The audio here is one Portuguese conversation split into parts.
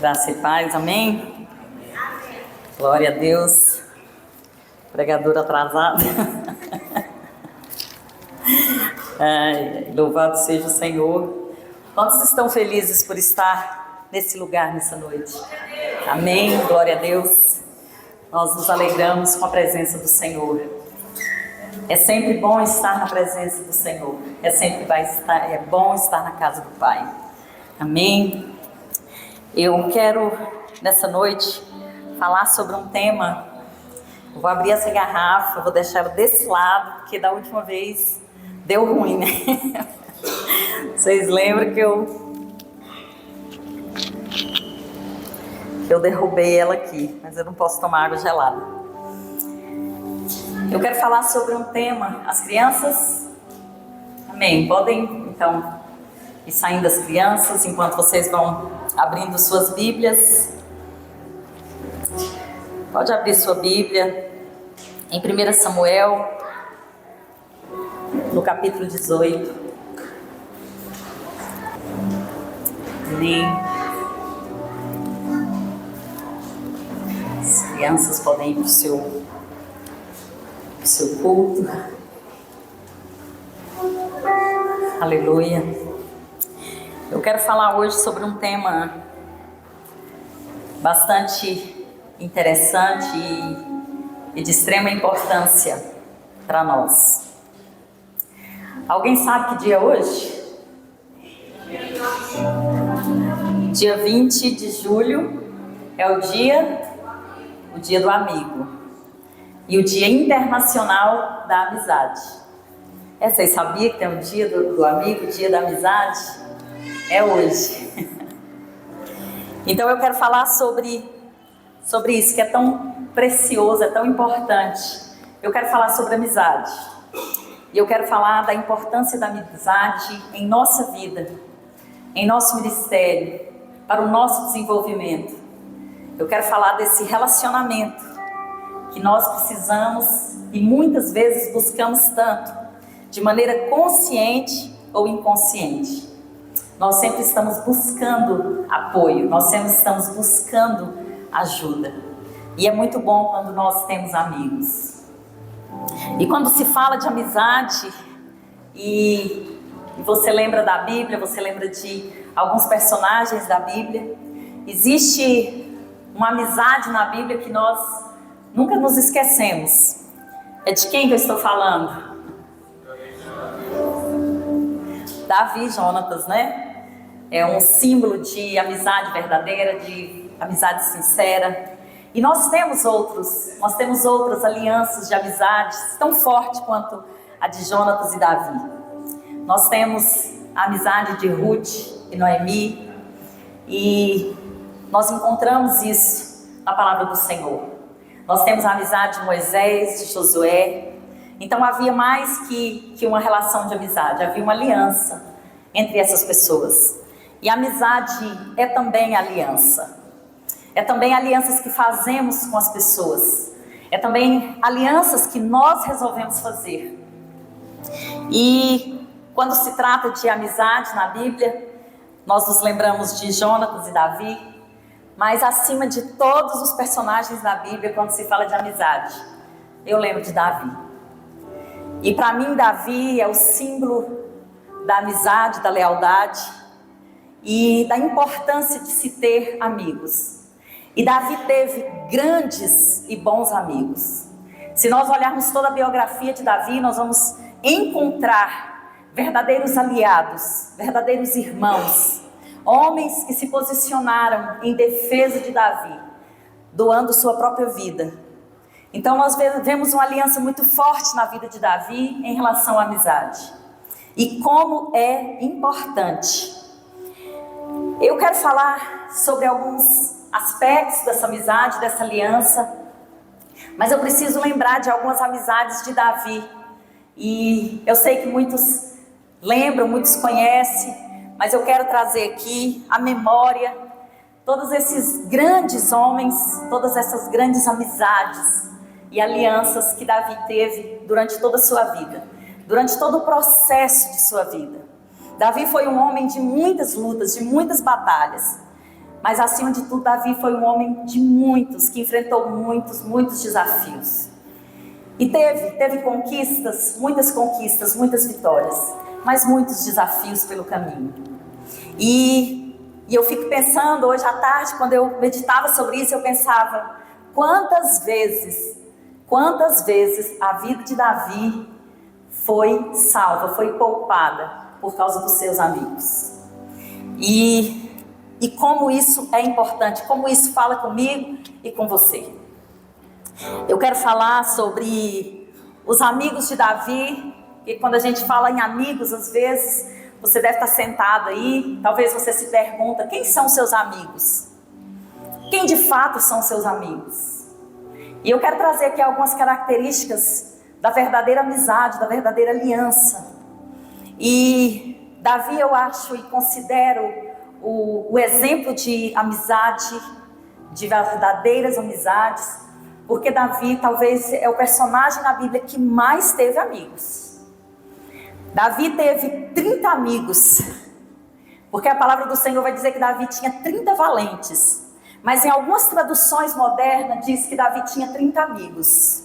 Graça e paz, amém? Glória a Deus. Pregador atrasado. Louvado seja o Senhor. Quantos estão felizes por estar nesse lugar nessa noite? Amém, glória a Deus. Nós nos alegramos com a presença do Senhor. É sempre bom estar na presença do Senhor. É bom estar na casa do Pai. Amém. Eu quero, nessa noite, falar sobre um tema. Eu vou abrir essa garrafa, vou deixar ela desse lado, porque da última vez deu ruim, né? Vocês lembram que eu derrubei ela aqui, mas eu não posso tomar água gelada. Eu quero falar sobre um tema. As crianças, amém, podem então ir saindo as crianças enquanto vocês vão abrindo suas Bíblias. Pode abrir sua Bíblia em 1 Samuel, no capítulo 18. Amém. As crianças podem ir para o seu culto. Aleluia. Eu quero falar hoje sobre um tema bastante interessante e de extrema importância para nós. Alguém sabe que dia é hoje? Dia 20 de julho é o dia do amigo e o Dia Internacional da Amizade. Vocês sabiam que tem o dia do amigo, o dia da amizade? É hoje. Então eu quero falar sobre isso que é tão precioso, é tão importante. Eu quero falar sobre amizade. E eu quero falar da importância da amizade em nossa vida, em nosso ministério, para o nosso desenvolvimento. Eu quero falar desse relacionamento que nós precisamos e muitas vezes buscamos tanto, de maneira consciente ou inconsciente. Nós sempre estamos buscando apoio, nós sempre estamos buscando ajuda. E é muito bom quando nós temos amigos. E quando se fala de amizade, e você lembra da Bíblia, você lembra de alguns personagens da Bíblia, existe uma amizade na Bíblia que nós nunca nos esquecemos. É de quem que eu estou falando? Davi e Jonatas, né? É um símbolo de amizade verdadeira, de amizade sincera. E nós temos outras alianças de amizades tão fortes quanto a de Jonatas e Davi. Nós temos a amizade de Ruth e Noemi, e nós encontramos isso na palavra do Senhor. Nós temos a amizade de Moisés, de Josué. Então havia mais que uma relação de amizade, havia uma aliança entre essas pessoas. E a amizade é também aliança. É também alianças que fazemos com as pessoas. É também alianças que nós resolvemos fazer. E quando se trata de amizade na Bíblia, nós nos lembramos de Jonatas e Davi. Mas acima de todos os personagens da Bíblia, quando se fala de amizade, eu lembro de Davi. E para mim, Davi é o símbolo da amizade, da lealdade e da importância de se ter amigos. E Davi teve grandes e bons amigos. Se nós olharmos toda a biografia de Davi, nós vamos encontrar verdadeiros aliados, verdadeiros irmãos, homens que se posicionaram em defesa de Davi, doando sua própria vida. Então nós vemos uma aliança muito forte na vida de Davi em relação à amizade. E como é importante. Eu quero falar sobre alguns aspectos dessa amizade, dessa aliança, mas eu preciso lembrar de algumas amizades de Davi. E eu sei que muitos lembram, muitos conhecem, mas eu quero trazer aqui à memória todos esses grandes homens, todas essas grandes amizades e alianças que Davi teve durante toda a sua vida, durante todo o processo de sua vida. Davi foi um homem de muitas lutas, de muitas batalhas. mas acima de tudo, Davi foi um homem de muitos, que enfrentou muitos desafios. E teve conquistas, muitas vitórias, mas muitos desafios pelo caminho. E eu fico pensando, hoje à tarde, quando eu meditava sobre isso, eu pensava, quantas vezes a vida de Davi foi salva, foi poupada por causa dos seus amigos. E como isso é importante, como isso fala comigo e com você. Eu quero falar sobre os amigos de Davi, e quando a gente fala em amigos, às vezes você deve estar sentado aí, talvez você se pergunta, quem são seus amigos? Quem de fato são seus amigos? E eu quero trazer aqui algumas características da verdadeira amizade, da verdadeira aliança. E Davi, eu acho e considero o exemplo de amizade, de verdadeiras amizades, porque Davi talvez é o personagem na Bíblia que mais teve amigos. Davi teve 30 amigos, porque a palavra do Senhor vai dizer que Davi tinha 30 valentes, mas em algumas traduções modernas diz que Davi tinha 30 amigos.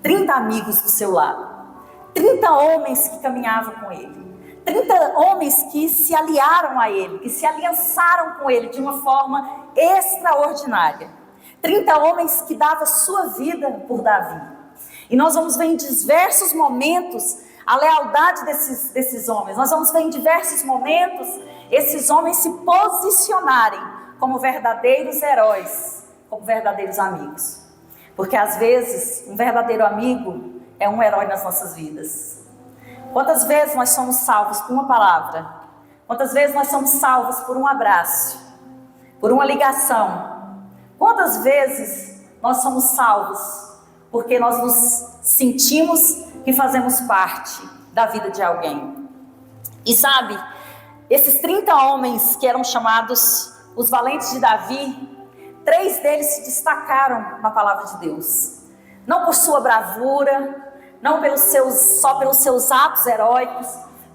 30 amigos do seu lado, 30 homens que caminhavam com ele, 30 homens que se aliaram a ele, que se aliançaram com ele de uma forma extraordinária. 30 homens que davam sua vida por Davi. E nós vamos ver em diversos momentos a lealdade desses homens. Nós vamos ver em diversos momentos esses homens se posicionarem como verdadeiros heróis, como verdadeiros amigos. Porque às vezes um verdadeiro amigo é um herói nas nossas vidas. Quantas vezes nós somos salvos por uma palavra? Quantas vezes nós somos salvos por um abraço? Por uma ligação? Quantas vezes nós somos salvos porque nós nos sentimos que fazemos parte da vida de alguém? E sabe, esses 30 homens que eram chamados os valentes de Davi, 3 deles se destacaram na palavra de Deus. Não por sua bravura, não só pelos seus atos heróicos,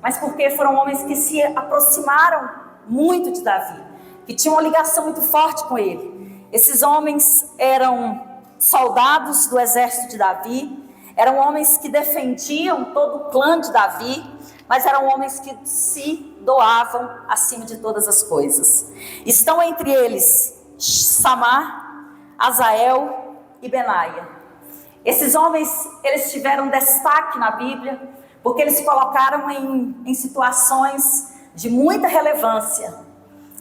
mas porque foram homens que se aproximaram muito de Davi, que tinham uma ligação muito forte com ele. Esses homens eram soldados do exército de Davi, eram homens que defendiam todo o clã de Davi, mas eram homens que se doavam acima de todas as coisas. Estão entre eles Samar, Azael e Benaia. Esses homens, eles tiveram destaque na Bíblia, porque eles se colocaram em situações de muita relevância,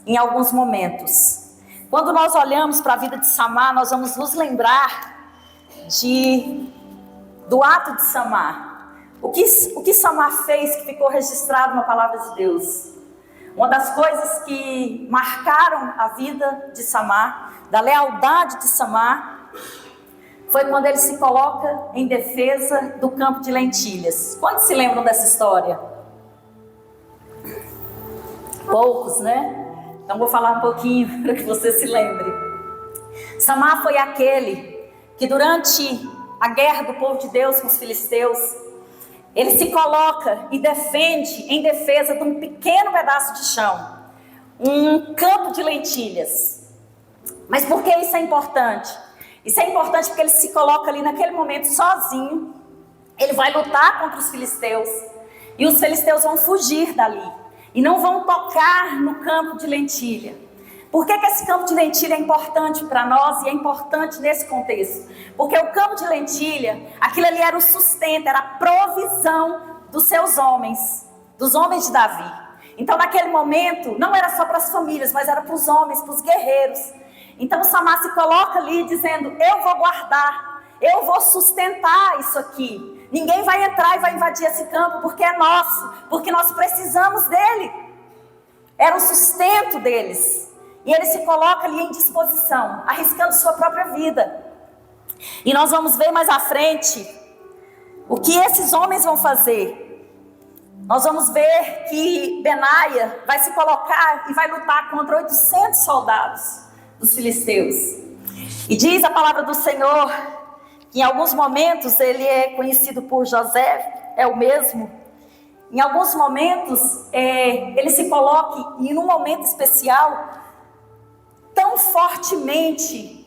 em alguns momentos. Quando nós olhamos para a vida de Samar, nós vamos nos lembrar do ato de Samar. O que Samar fez que ficou registrado na palavra de Deus. Uma das coisas que marcaram a vida de Samar, da lealdade de Samar, foi quando ele se coloca em defesa do campo de lentilhas. Quantos se lembram dessa história? Poucos, né? Então vou falar um pouquinho para que você se lembre. Samar foi aquele que durante a guerra do povo de Deus com os filisteus, ele se coloca e defende em defesa de um pequeno pedaço de chão, um campo de lentilhas. Mas por que isso é importante? Isso é importante porque ele se coloca ali naquele momento sozinho. Ele vai lutar contra os filisteus. E os filisteus vão fugir dali. E não vão tocar no campo de lentilha. Por que esse campo de lentilha é importante para nós e é importante nesse contexto? Porque o campo de lentilha, aquilo ali era o sustento, era a provisão dos seus homens, dos homens de Davi. Então naquele momento, não era só para as famílias, mas era para os homens, para os guerreiros. Então Samar se coloca ali dizendo, eu vou guardar, eu vou sustentar isso aqui. Ninguém vai entrar e vai invadir esse campo porque é nosso, porque nós precisamos dele. Era o sustento deles. E ele se coloca ali em disposição, arriscando sua própria vida. E nós vamos ver mais à frente o que esses homens vão fazer. Nós vamos ver que Benaia vai se colocar e vai lutar contra 800 soldados dos filisteus. E diz a palavra do Senhor que em alguns momentos ele é conhecido por José, é o mesmo. Em alguns momentos ele se coloca e num momento especial fortemente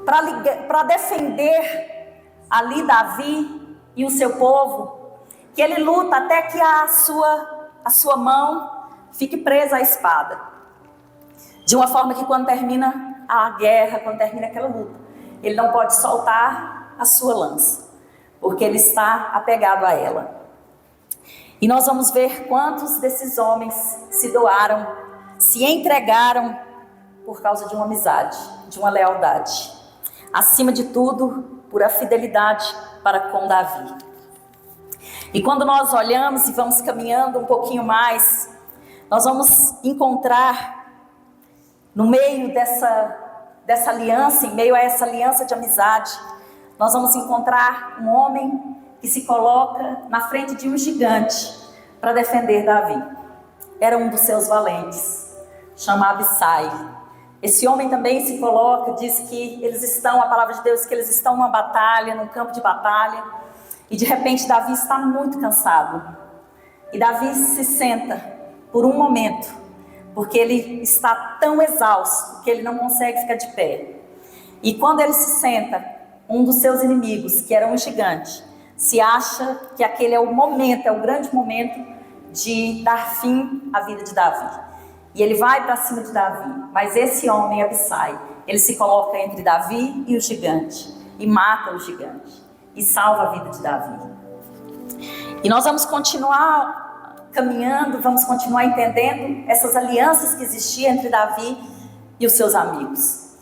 para defender ali Davi e o seu povo, que ele luta até que a sua mão fique presa à espada. De uma forma que quando termina a guerra, quando termina aquela luta, ele não pode soltar a sua lança, porque ele está apegado a ela. E nós vamos ver quantos desses homens se doaram, se entregaram por causa de uma amizade, de uma lealdade. Acima de tudo, por a fidelidade para com Davi. E quando nós olhamos e vamos caminhando um pouquinho mais, nós vamos encontrar no meio dessa aliança, em meio a essa aliança de amizade, nós vamos encontrar um homem que se coloca na frente de um gigante para defender Davi. Era um dos seus valentes, chama Abissai. Esse homem também se coloca, diz que eles estão, a palavra de Deus diz que eles estão numa batalha, num campo de batalha, e de repente Davi está muito cansado. E Davi se senta por um momento, porque ele está tão exausto que ele não consegue ficar de pé. E quando ele se senta, um dos seus inimigos, que era um gigante, se acha que aquele é o momento, é o grande momento de dar fim à vida de Davi. E ele vai para cima de Davi, mas esse homem, Abissai, ele se coloca entre Davi e o gigante, e mata o gigante, e salva a vida de Davi. E nós vamos continuar caminhando, vamos continuar entendendo essas alianças que existiam entre Davi e os seus amigos.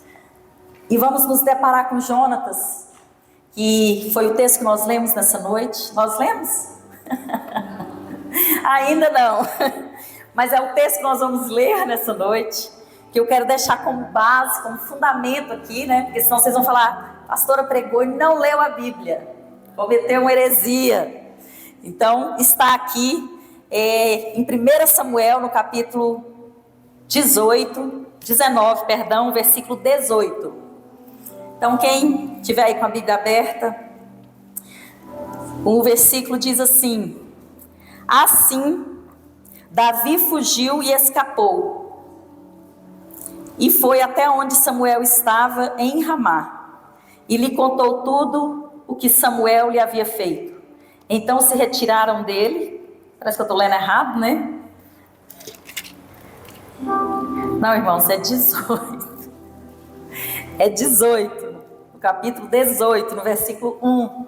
E vamos nos deparar com Jonatas, que foi o texto que nós lemos nessa noite. Nós lemos? Ainda não. Mas é o texto que nós vamos ler nessa noite, que eu quero deixar como base, como fundamento aqui, né? Porque senão vocês vão falar, a pastora pregou e não leu a Bíblia, cometeu uma heresia. Então, está aqui em 1 Samuel, no capítulo 19, versículo 18. Então, quem tiver aí com a Bíblia aberta, o versículo diz assim: assim, Davi fugiu e escapou, e foi até onde Samuel estava em Ramá, e lhe contou tudo o que Samuel lhe havia feito. Então se retiraram dele. Parece que eu estou lendo errado, né? Não, irmãos, é 18. É 18, no capítulo 18, no versículo 1.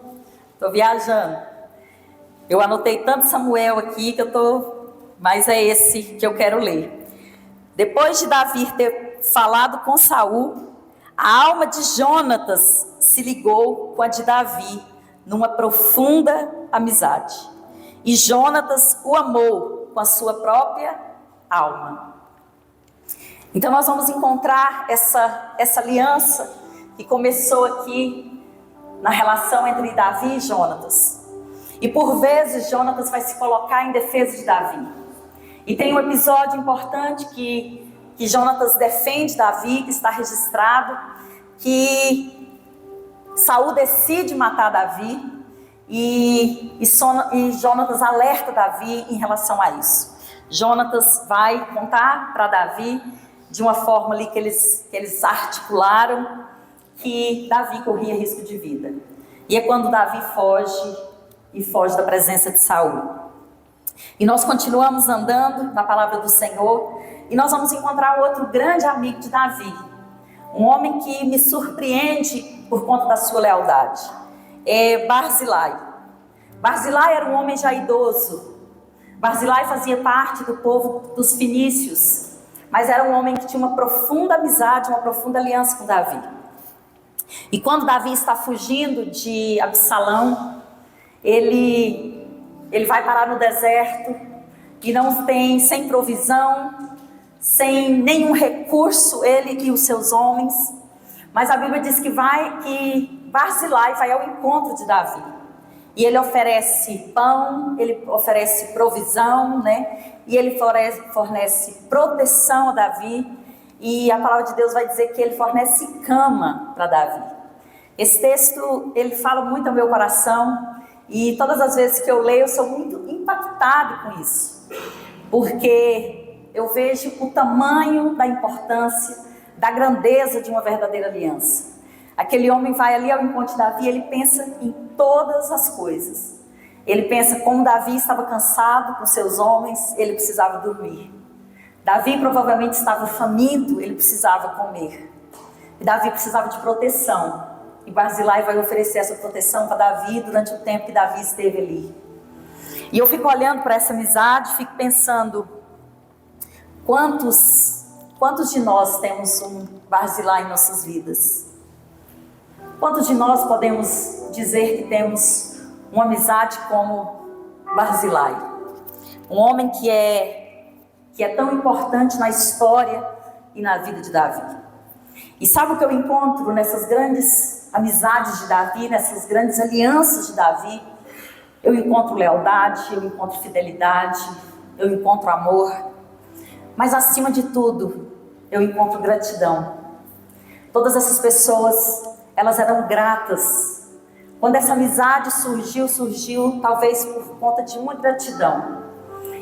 Estou viajando. Eu anotei tanto Samuel aqui que eu estou... Mas é esse que eu quero ler. Depois de Davi ter falado com Saul, a alma de Jonatas se ligou com a de Davi numa profunda amizade. E Jonatas o amou com a sua própria alma. Então nós vamos encontrar essa aliança que começou aqui na relação entre Davi e Jonatas. E por vezes Jonatas vai se colocar em defesa de Davi. E tem um episódio importante que Jonatas defende Davi, que está registrado, que Saul decide matar Davi e Jonatas alerta Davi em relação a isso. Jonatas vai contar para Davi, de uma forma ali que eles articularam, que Davi corria risco de vida. E é quando Davi foge da presença de Saul. E nós continuamos andando na palavra do Senhor, e nós vamos encontrar outro grande amigo de Davi, um homem que me surpreende por conta da sua lealdade, é Barzilai. Barzilai era um homem já idoso. Barzilai fazia parte do povo dos fenícios, mas era um homem que tinha uma profunda amizade, uma profunda aliança com Davi. E quando Davi está fugindo de Absalão, ele vai parar no deserto e não tem, sem provisão, sem nenhum recurso, ele e os seus homens. Mas a Bíblia diz que Barzilai vai ao encontro de Davi. E ele oferece pão, ele oferece provisão, né? E ele fornece proteção a Davi. E a palavra de Deus vai dizer que ele fornece cama para Davi. Esse texto, ele fala muito ao meu coração. E todas as vezes que eu leio, eu sou muito impactado com isso. Porque eu vejo o tamanho da importância da grandeza de uma verdadeira aliança. Aquele homem vai ali ao encontro de Davi, ele pensa em todas as coisas. Ele pensa como Davi estava cansado com seus homens, ele precisava dormir. Davi provavelmente estava faminto, ele precisava comer. E Davi precisava de proteção. E Barzilai vai oferecer essa proteção para Davi durante o tempo que Davi esteve ali. E eu fico olhando para essa amizade, fico pensando, quantos de nós temos um Barzilai em nossas vidas? Quantos de nós podemos dizer que temos uma amizade como Barzilai? Um homem que é tão importante na história e na vida de Davi. E sabe o que eu encontro nessas grandes amizades de Davi, nessas grandes alianças de Davi? Eu encontro lealdade, eu encontro fidelidade, eu encontro amor, mas acima de tudo, eu encontro gratidão. Todas essas pessoas, elas eram gratas. Quando essa amizade surgiu talvez por conta de uma gratidão.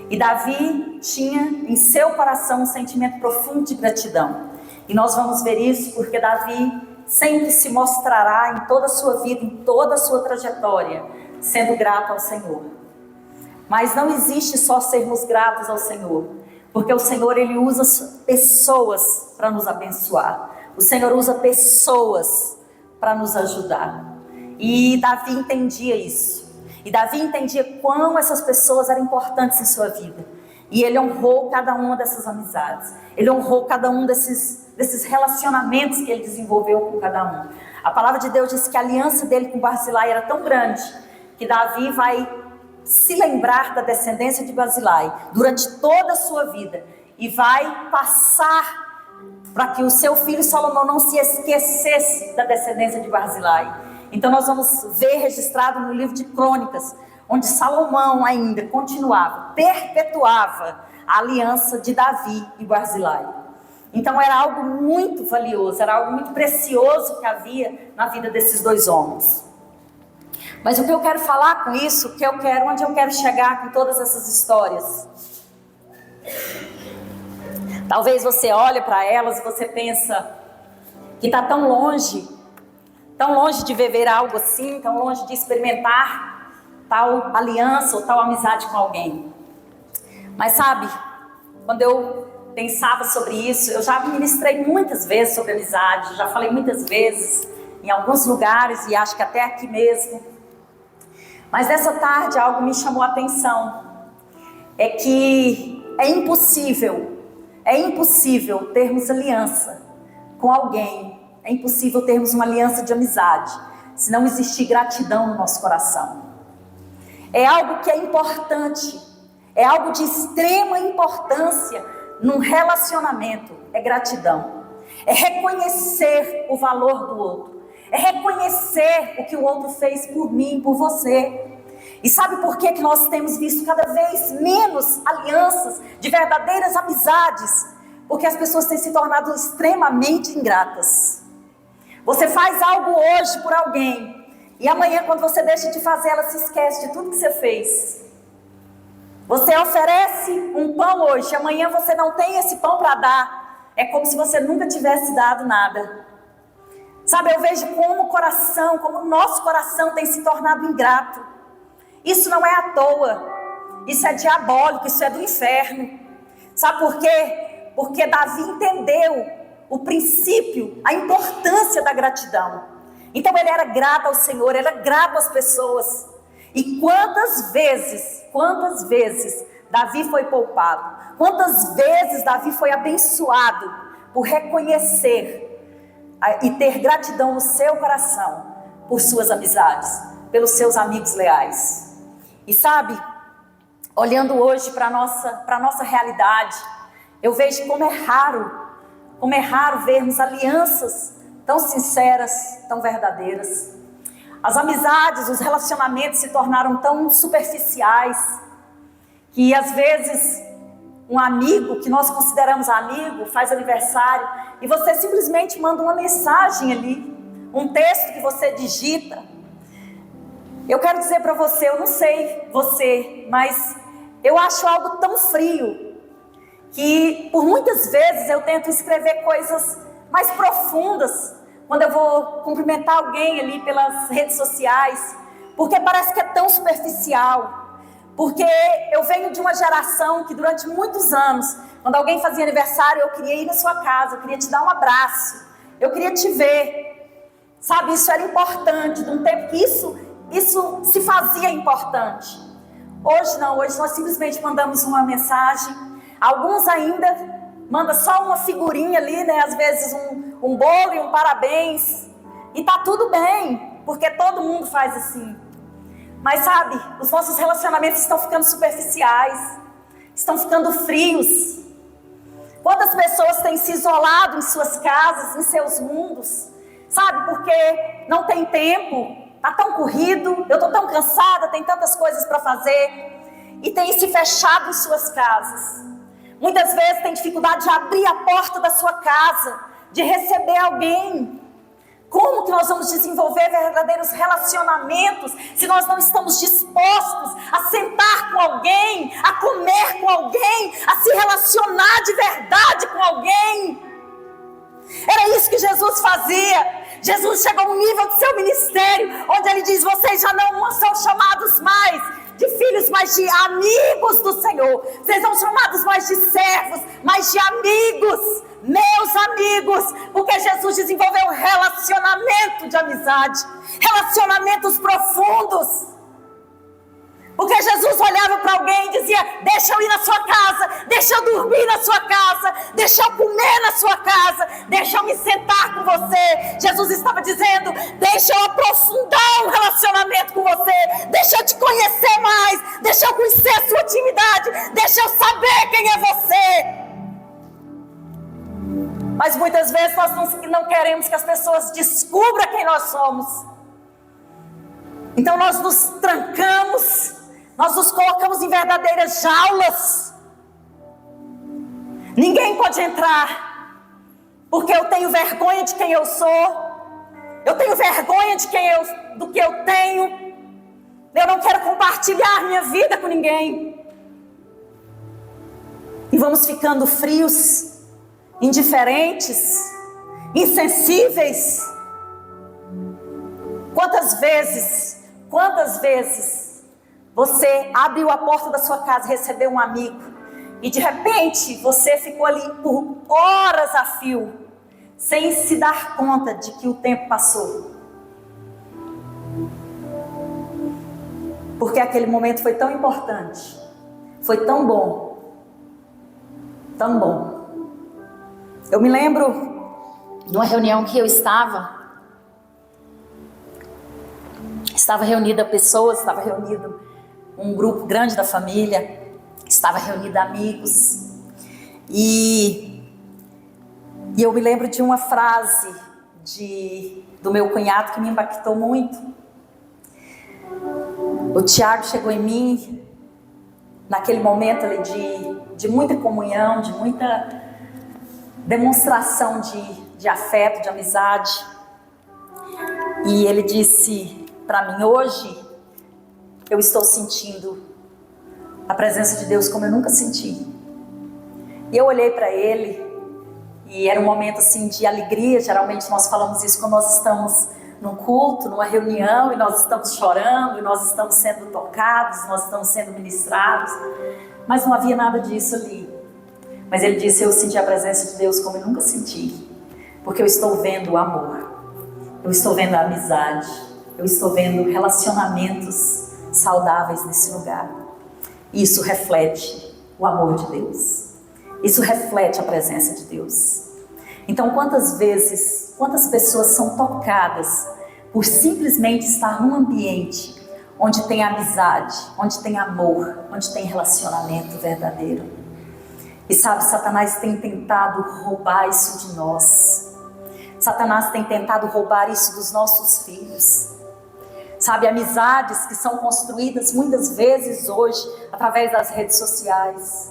E Davi tinha em seu coração um sentimento profundo de gratidão. E nós vamos ver isso porque Davi sempre se mostrará em toda a sua vida, em toda a sua trajetória, sendo grato ao Senhor. Mas não existe só sermos gratos ao Senhor, porque o Senhor, Ele usa pessoas para nos abençoar. O Senhor usa pessoas para nos ajudar. E Davi entendia isso. E Davi entendia quão essas pessoas eram importantes em sua vida. E ele honrou cada uma dessas amizades. Ele honrou cada um desses relacionamentos que ele desenvolveu com cada um. A palavra de Deus diz que a aliança dele com Barzilai era tão grande que Davi vai se lembrar da descendência de Barzilai durante toda a sua vida e vai passar para que o seu filho Salomão não se esquecesse da descendência de Barzilai. Então nós vamos ver registrado no livro de Crônicas, onde Salomão ainda continuava, perpetuava a aliança de Davi e Barzilai. Então era algo muito valioso, era algo muito precioso que havia na vida desses dois homens. Mas o que eu quero falar com isso, onde eu quero chegar com todas essas histórias? Talvez você olhe para elas e você pensa que está tão longe de viver algo assim, tão longe de experimentar tal aliança ou tal amizade com alguém. Mas sabe, quando eu pensava sobre isso, eu já ministrei muitas vezes sobre amizade, já falei muitas vezes em alguns lugares e acho que até aqui mesmo. Mas nessa tarde algo me chamou a atenção. É que é impossível termos aliança com alguém. É impossível termos uma aliança de amizade se não existir gratidão no nosso coração. É algo que é importante, é algo de extrema importância num relacionamento, é gratidão. É reconhecer o valor do outro, é reconhecer o que o outro fez por mim, por você. E sabe por que nós temos visto cada vez menos alianças de verdadeiras amizades? Porque as pessoas têm se tornado extremamente ingratas. Você faz algo hoje por alguém e amanhã, quando você deixa de fazer, ela se esquece de tudo que você fez. Você oferece um pão hoje, amanhã você não tem esse pão para dar. É como se você nunca tivesse dado nada. Sabe, eu vejo como o nosso coração tem se tornado ingrato. Isso não é à toa, isso é diabólico, isso é do inferno. Sabe por quê? Porque Davi entendeu o princípio, a importância da gratidão. Então ele era grato ao Senhor, era grato às pessoas. E quantas vezes Davi foi poupado, quantas vezes Davi foi abençoado por reconhecer e ter gratidão no seu coração por suas amizades, pelos seus amigos leais. E sabe, olhando hoje para a nossa realidade, eu vejo como é raro vermos alianças tão sinceras, tão verdadeiras. As amizades, os relacionamentos se tornaram tão superficiais, que às vezes um amigo, que nós consideramos amigo, faz aniversário, e você simplesmente manda uma mensagem ali, um texto que você digita. Eu quero dizer para você, eu não sei você, mas eu acho algo tão frio, que por muitas vezes eu tento escrever coisas mais profundas, quando eu vou cumprimentar alguém ali pelas redes sociais, porque parece que é tão superficial. Porque eu venho de uma geração que durante muitos anos, quando alguém fazia aniversário, eu queria ir na sua casa, eu queria te dar um abraço, eu queria te ver. Sabe, isso era importante, de um tempo que isso se fazia importante. Hoje não, hoje nós simplesmente mandamos uma mensagem. Alguns ainda mandam só uma figurinha ali, né? Às vezes um bolo e um parabéns. E tá tudo bem, porque todo mundo faz assim. Mas sabe, os nossos relacionamentos estão ficando superficiais, estão ficando frios. Quantas pessoas têm se isolado em suas casas, em seus mundos, sabe, porque não tem tempo, está tão corrido, eu estou tão cansada, tem tantas coisas para fazer, e tem se fechado em suas casas. Muitas vezes tem dificuldade de abrir a porta da sua casa, de receber alguém. Como que nós vamos desenvolver verdadeiros relacionamentos se nós não estamos dispostos a sentar com alguém, a comer com alguém, a se relacionar de verdade com alguém? Era isso que Jesus fazia. Jesus chegou a um nível do seu ministério onde ele diz: vocês já não são chamados mais de filhos, mas de amigos do Senhor. Vocês são chamados mais de servos, mas de amigos, meus amigos, porque Jesus desenvolveu um relacionamento de amizade, relacionamentos profundos. Porque Jesus olhava para alguém e dizia: deixa eu ir na sua casa, deixa eu dormir na sua casa, deixa eu comer na sua casa, deixa eu me sentar com você. Jesus estava dizendo: deixa eu aprofundar um relacionamento com você, deixa eu te conhecer mais, deixa eu conhecer a sua intimidade, deixa eu saber quem é você. Mas muitas vezes nós não queremos que as pessoas descubram quem nós somos. Então nós nos trancamos, nós nos colocamos em verdadeiras jaulas. Ninguém pode entrar, porque eu tenho vergonha de quem eu sou, eu tenho vergonha do que eu tenho, eu não quero compartilhar minha vida com ninguém. E vamos ficando frios, indiferentes, insensíveis. Quantas vezes você abriu a porta da sua casa e recebeu um amigo, e de repente você ficou ali por horas a fio, sem se dar conta de que o tempo passou? Porque aquele momento foi tão importante, foi tão bom, tão bom. Eu me lembro de uma reunião que eu estava reunida pessoas, estava reunido um grupo grande da família, estava reunido amigos, e eu me lembro de uma frase do meu cunhado que me impactou muito. O Tiago chegou em mim naquele momento ali de muita comunhão, de muita demonstração de afeto, de amizade, e ele disse para mim: hoje eu estou sentindo a presença de Deus como eu nunca senti. E eu olhei para ele, e era um momento assim de alegria. Geralmente nós falamos isso quando nós estamos num culto, numa reunião, e nós estamos chorando, e nós estamos sendo tocados, nós estamos sendo ministrados, mas não havia nada disso ali. Mas ele disse: eu senti a presença de Deus como eu nunca senti, porque eu estou vendo o amor, eu estou vendo a amizade, eu estou vendo relacionamentos saudáveis nesse lugar. Isso reflete o amor de Deus, isso reflete a presença de Deus. Então quantas pessoas são tocadas por simplesmente estar num ambiente onde tem amizade, onde tem amor, onde tem relacionamento verdadeiro. E sabe, Satanás tem tentado roubar isso de nós. Satanás tem tentado roubar isso dos nossos filhos. Sabe, amizades que são construídas muitas vezes hoje através das redes sociais.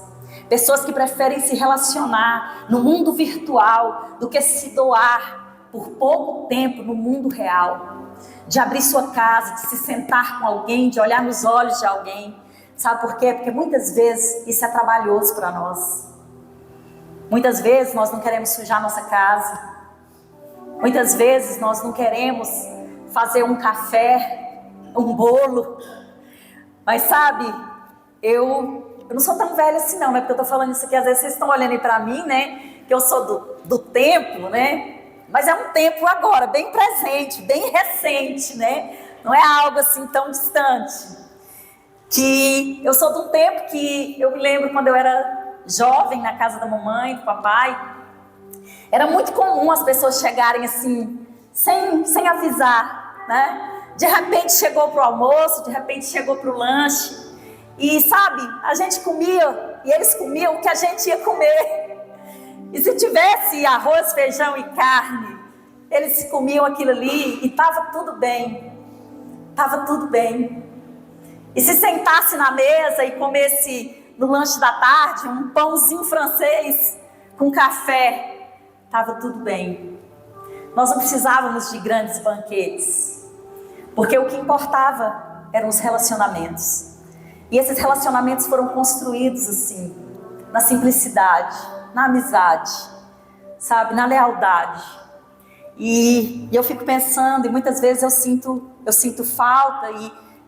Pessoas que preferem se relacionar no mundo virtual do que se doar por pouco tempo no mundo real. De abrir sua casa, de se sentar com alguém, de olhar nos olhos de alguém. Sabe por quê? Porque muitas vezes isso é trabalhoso para nós. Muitas vezes nós não queremos sujar nossa casa. Muitas vezes nós não queremos fazer um café, um bolo, mas sabe, eu não sou tão velha assim não, porque eu tô falando isso aqui, às vezes vocês estão olhando aí para mim, né, que eu sou do tempo, né, mas é um tempo agora, bem presente, bem recente, né, não é algo assim tão distante, que eu sou de um tempo que eu me lembro quando eu era jovem na casa da mamãe, do papai, era muito comum as pessoas chegarem assim, sem avisar, né? De repente chegou para o almoço, de repente chegou para o lanche. E sabe, a gente comia e eles comiam o que a gente ia comer. E se tivesse arroz, feijão e carne, eles comiam aquilo ali e estava tudo bem. Estava tudo bem. E se sentasse na mesa e comesse no lanche da tarde um pãozinho francês com café, estava tudo bem. Nós não precisávamos de grandes banquetes, porque o que importava eram os relacionamentos. E esses relacionamentos foram construídos assim, na simplicidade, na amizade, sabe, na lealdade. E eu fico pensando, e muitas vezes eu sinto falta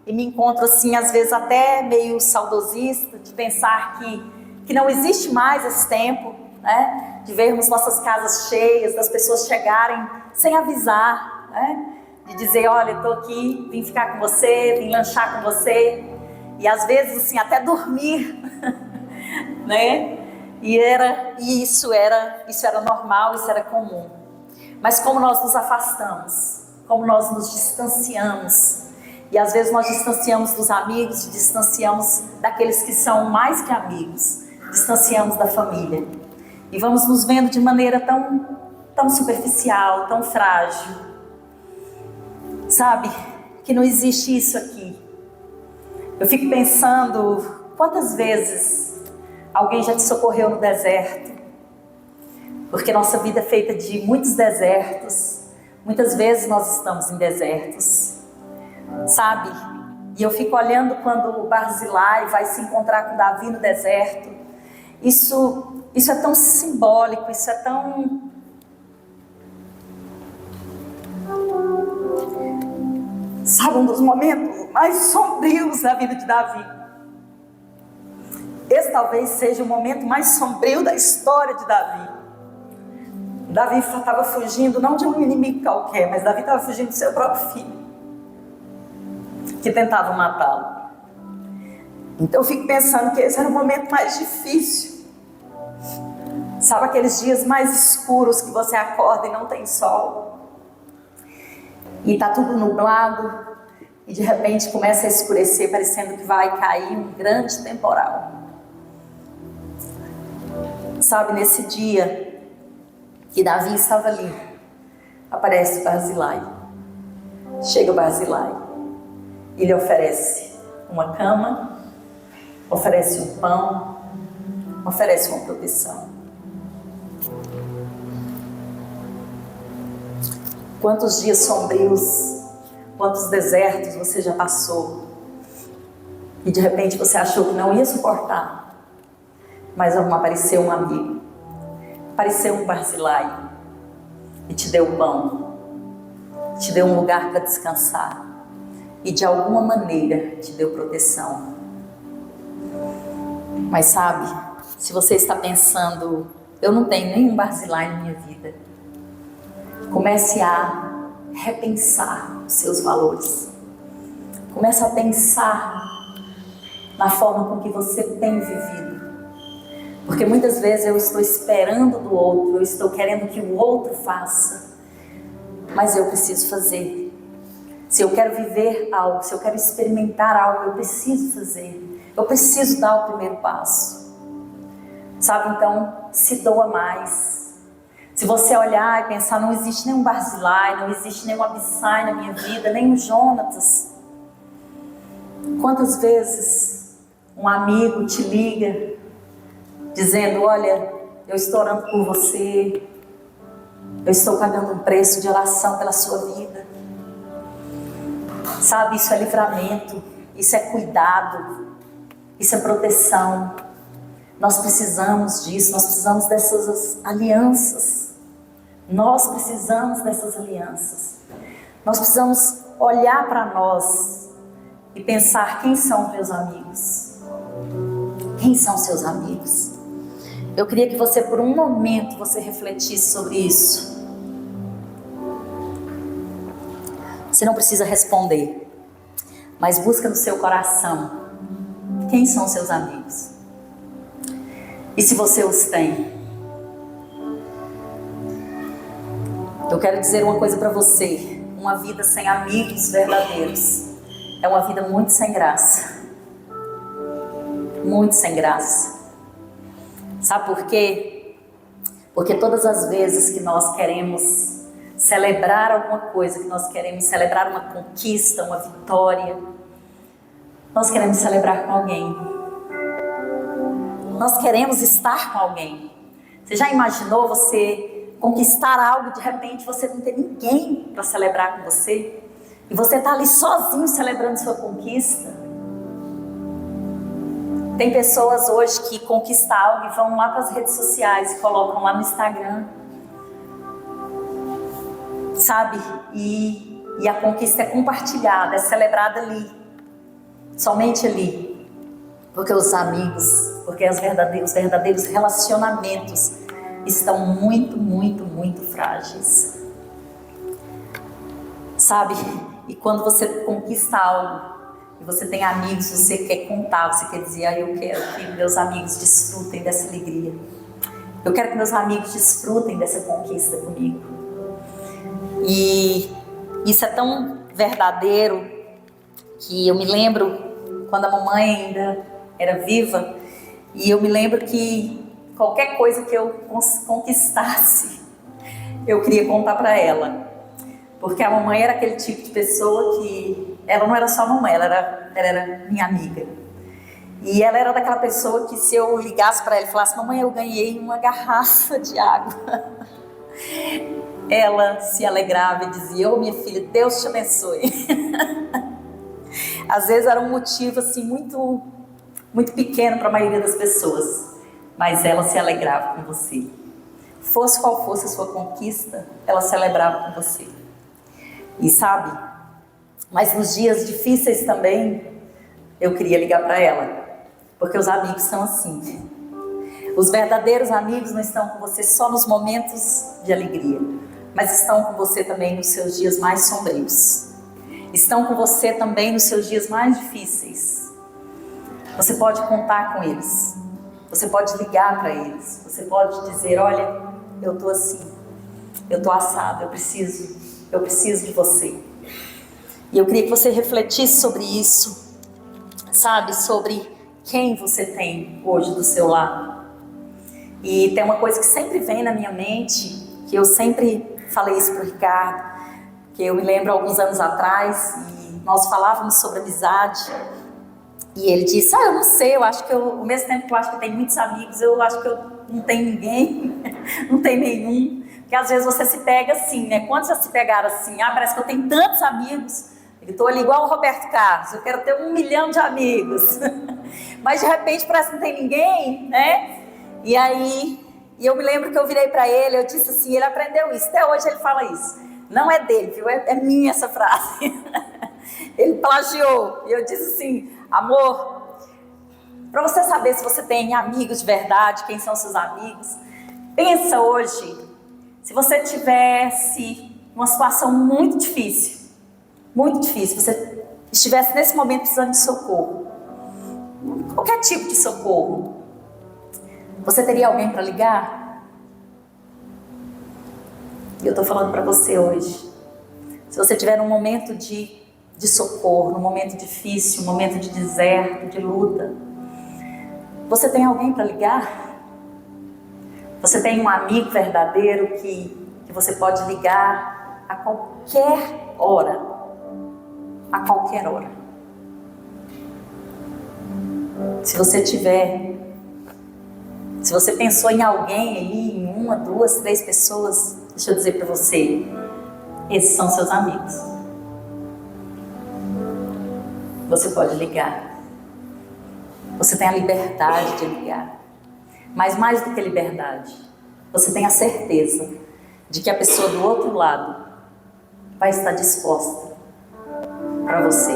e me encontro assim, às vezes até meio saudosista, de pensar que não existe mais esse tempo, né? De vermos nossas casas cheias, das pessoas chegarem sem avisar, né? De dizer, olha, estou aqui, vim ficar com você, vim lanchar com você, e às vezes assim, até dormir, né? E isso era normal, isso era comum. Mas como nós nos afastamos, como nós nos distanciamos, e às vezes nós distanciamos dos amigos, distanciamos daqueles que são mais que amigos, distanciamos da família. E vamos nos vendo de maneira tão superficial, tão frágil. Sabe, que não existe isso aqui. Eu fico pensando, quantas vezes alguém já te socorreu no deserto? Porque nossa vida é feita de muitos desertos. Muitas vezes nós estamos em desertos. Sabe? E eu fico olhando quando o Barzilai vai se encontrar com Davi no deserto. Isso é tão simbólico, isso é tão... Sabe, um dos momentos mais sombrios da vida de Davi. Esse talvez seja o momento mais sombrio da história de Davi. Davi estava fugindo não de um inimigo qualquer, mas Davi estava fugindo do seu próprio filho, que tentava matá-lo. Então eu fico pensando que esse era o momento mais difícil. Sabe aqueles dias mais escuros que você acorda e não tem sol? E está tudo nublado, e de repente começa a escurecer, parecendo que vai cair um grande temporal. Sabe, nesse dia que Davi estava ali, aparece o Barzilai. Chega o Barzilai, ele oferece uma cama, oferece um pão, oferece uma proteção. Quantos dias sombrios, quantos desertos você já passou e de repente você achou que não ia suportar, mas apareceu um amigo, apareceu um Barzilai e te deu pão, te deu um lugar para descansar e de alguma maneira te deu proteção. Mas sabe, se você está pensando, eu não tenho nenhum Barzilai na minha vida, comece a repensar os seus valores. Comece a pensar na forma com que você tem vivido. Porque muitas vezes eu estou esperando do outro, eu estou querendo que o outro faça, mas eu preciso fazer. Se eu quero viver algo, se eu quero experimentar algo, eu preciso fazer. Eu preciso dar o primeiro passo. Sabe, então, se doa mais. Se você olhar e pensar, não existe nenhum Barzilai, não existe nenhum Abissai na minha vida, nem um Jonatas. Quantas vezes um amigo te liga, dizendo, olha, eu estou orando por você, eu estou pagando um preço de oração pela sua vida. Sabe, isso é livramento, isso é cuidado, isso é proteção. Nós precisamos disso, nós precisamos dessas alianças Nós precisamos dessas alianças. Nós precisamos olhar para nós e pensar: quem são os meus amigos? Quem são os seus amigos? Eu queria que você, por um momento, você refletisse sobre isso. Você não precisa responder, mas busca no seu coração: quem são os seus amigos? E se você os tem? Eu quero dizer uma coisa para você: uma vida sem amigos verdadeiros é uma vida muito sem graça. Muito sem graça. Sabe por quê? Porque todas as vezes que nós queremos celebrar alguma coisa, que nós queremos celebrar uma conquista, uma vitória, nós queremos celebrar com alguém. Nós queremos estar com alguém. Você já imaginou você conquistar algo, de repente você não ter ninguém para celebrar com você? E você está ali sozinho celebrando sua conquista? Tem pessoas hoje que conquistam algo e vão lá para as redes sociais e colocam lá no Instagram. Sabe? E a conquista é compartilhada, é celebrada ali. Somente ali. Porque os amigos, porque os verdadeiros relacionamentos estão muito, muito, muito frágeis. Sabe? E quando você conquista algo, e você tem amigos, você quer contar, você quer dizer: eu quero que meus amigos desfrutem dessa alegria. Eu quero que meus amigos desfrutem dessa conquista comigo. E isso é tão verdadeiro que eu me lembro quando a mamãe ainda era viva, e eu me lembro que qualquer coisa que eu conquistasse, eu queria contar para ela. Porque a mamãe era aquele tipo de pessoa que ela não era só mamãe, ela era minha amiga. E ela era daquela pessoa que, se eu ligasse para ela e falasse: mamãe, eu ganhei uma garrafa de água, ela se alegrava e dizia: ô minha filha, Deus te abençoe. Às vezes era um motivo assim muito, muito pequeno para a maioria das pessoas, mas ela se alegrava com você. Fosse qual fosse a sua conquista, ela celebrava com você. E sabe, mas nos dias difíceis também, eu queria ligar para ela, porque os amigos são assim. Os verdadeiros amigos não estão com você só nos momentos de alegria, mas estão com você também nos seus dias mais sombrios. Estão com você também nos seus dias mais difíceis. Você pode contar com eles, você pode ligar para eles, você pode dizer: olha, eu estou assim, eu estou assado, eu preciso de você. E eu queria que você refletisse sobre isso, sabe, sobre quem você tem hoje do seu lado. E tem uma coisa que sempre vem na minha mente, que eu sempre falei isso para o Ricardo, que eu me lembro alguns anos atrás, e nós falávamos sobre amizade, e ele disse: eu não sei, eu acho que ao mesmo tempo que eu acho que eu tenho muitos amigos, eu acho que eu não tenho ninguém, não tenho nenhum. Porque às vezes você se pega assim, né? Quantos já se pegaram assim? Parece que eu tenho tantos amigos. Eu estou ali igual o Roberto Carlos, eu quero ter 1 milhão de amigos. Mas de repente parece que não tem ninguém, né? E aí, eu me lembro que eu virei para ele, eu disse assim, ele aprendeu isso, até hoje ele fala isso. Não é dele, viu? É minha essa frase. Ele plagiou. E eu disse assim: amor, para você saber se você tem amigos de verdade, quem são seus amigos, pensa hoje, se você tivesse uma situação muito difícil, você estivesse nesse momento precisando de socorro, qualquer tipo de socorro, você teria alguém para ligar? E eu estou falando para você hoje, se você tiver num momento de socorro, num momento difícil, num momento de deserto, de luta, você tem alguém para ligar? Você tem um amigo verdadeiro que você pode ligar a qualquer hora. A qualquer hora. Se você pensou em alguém aí, em 1, 2, 3 pessoas, deixa eu dizer para você, esses são seus amigos. Você pode ligar. Você tem a liberdade de ligar. Mas mais do que liberdade, você tem a certeza de que a pessoa do outro lado vai estar disposta para você.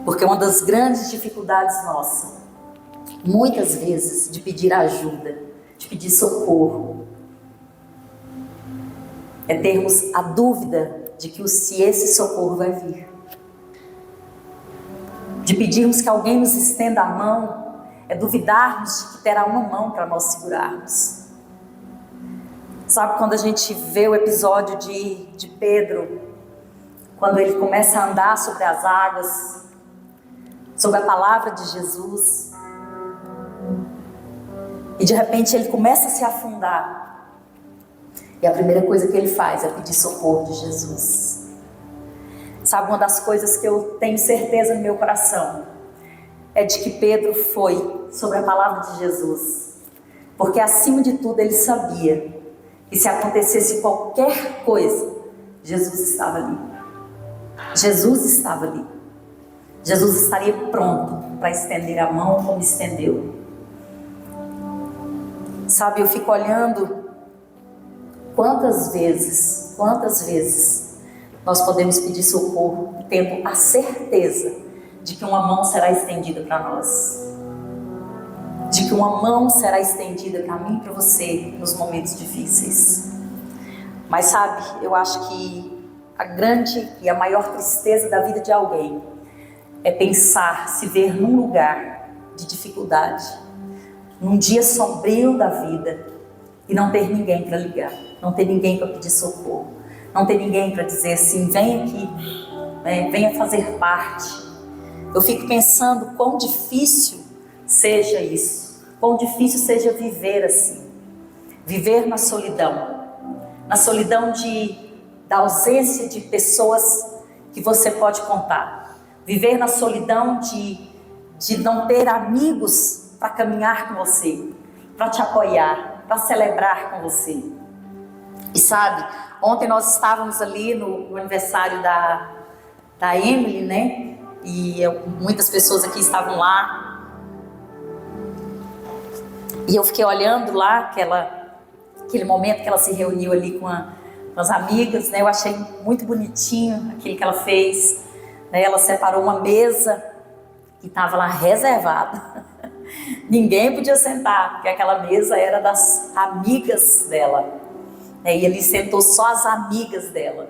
Porque uma das grandes dificuldades nossa, muitas vezes, de pedir ajuda, de pedir socorro, é termos a dúvida de que se esse socorro vai vir. De pedirmos que alguém nos estenda a mão, é duvidarmos de que terá uma mão para nós segurarmos. Sabe quando a gente vê o episódio de Pedro, quando ele começa a andar sobre as águas, sobre a palavra de Jesus, e de repente ele começa a se afundar, e a primeira coisa que ele faz é pedir socorro de Jesus. Sabe, uma das coisas que eu tenho certeza no meu coração é de que Pedro foi sobre a palavra de Jesus, porque acima de tudo ele sabia que se acontecesse qualquer coisa, Jesus estava ali. Jesus estava ali. Jesus estaria pronto para estender a mão como estendeu. Sabe, eu fico olhando quantas vezes nós podemos pedir socorro, tendo a certeza de que uma mão será estendida para nós. De que uma mão será estendida para mim e para você nos momentos difíceis. Mas sabe, eu acho que a grande e a maior tristeza da vida de alguém é pensar, se ver num lugar de dificuldade, num dia sombrio da vida, e não ter ninguém para ligar, não ter ninguém para pedir socorro, não ter ninguém para dizer assim, vem aqui, venha fazer parte. Eu fico pensando quão difícil seja isso, quão difícil seja viver assim, viver na solidão da ausência de pessoas que você pode contar, viver na solidão de não ter amigos para caminhar com você, para te apoiar, para celebrar com você. E sabe, ontem nós estávamos ali no aniversário da Emily, né? E muitas pessoas aqui estavam lá. E eu fiquei olhando lá aquele momento que ela se reuniu ali com as amigas, né? Eu achei muito bonitinho aquilo que ela fez, né? Ela separou uma mesa que estava lá reservada. Ninguém podia sentar, porque aquela mesa era das amigas dela, né? E ali sentou só as amigas dela.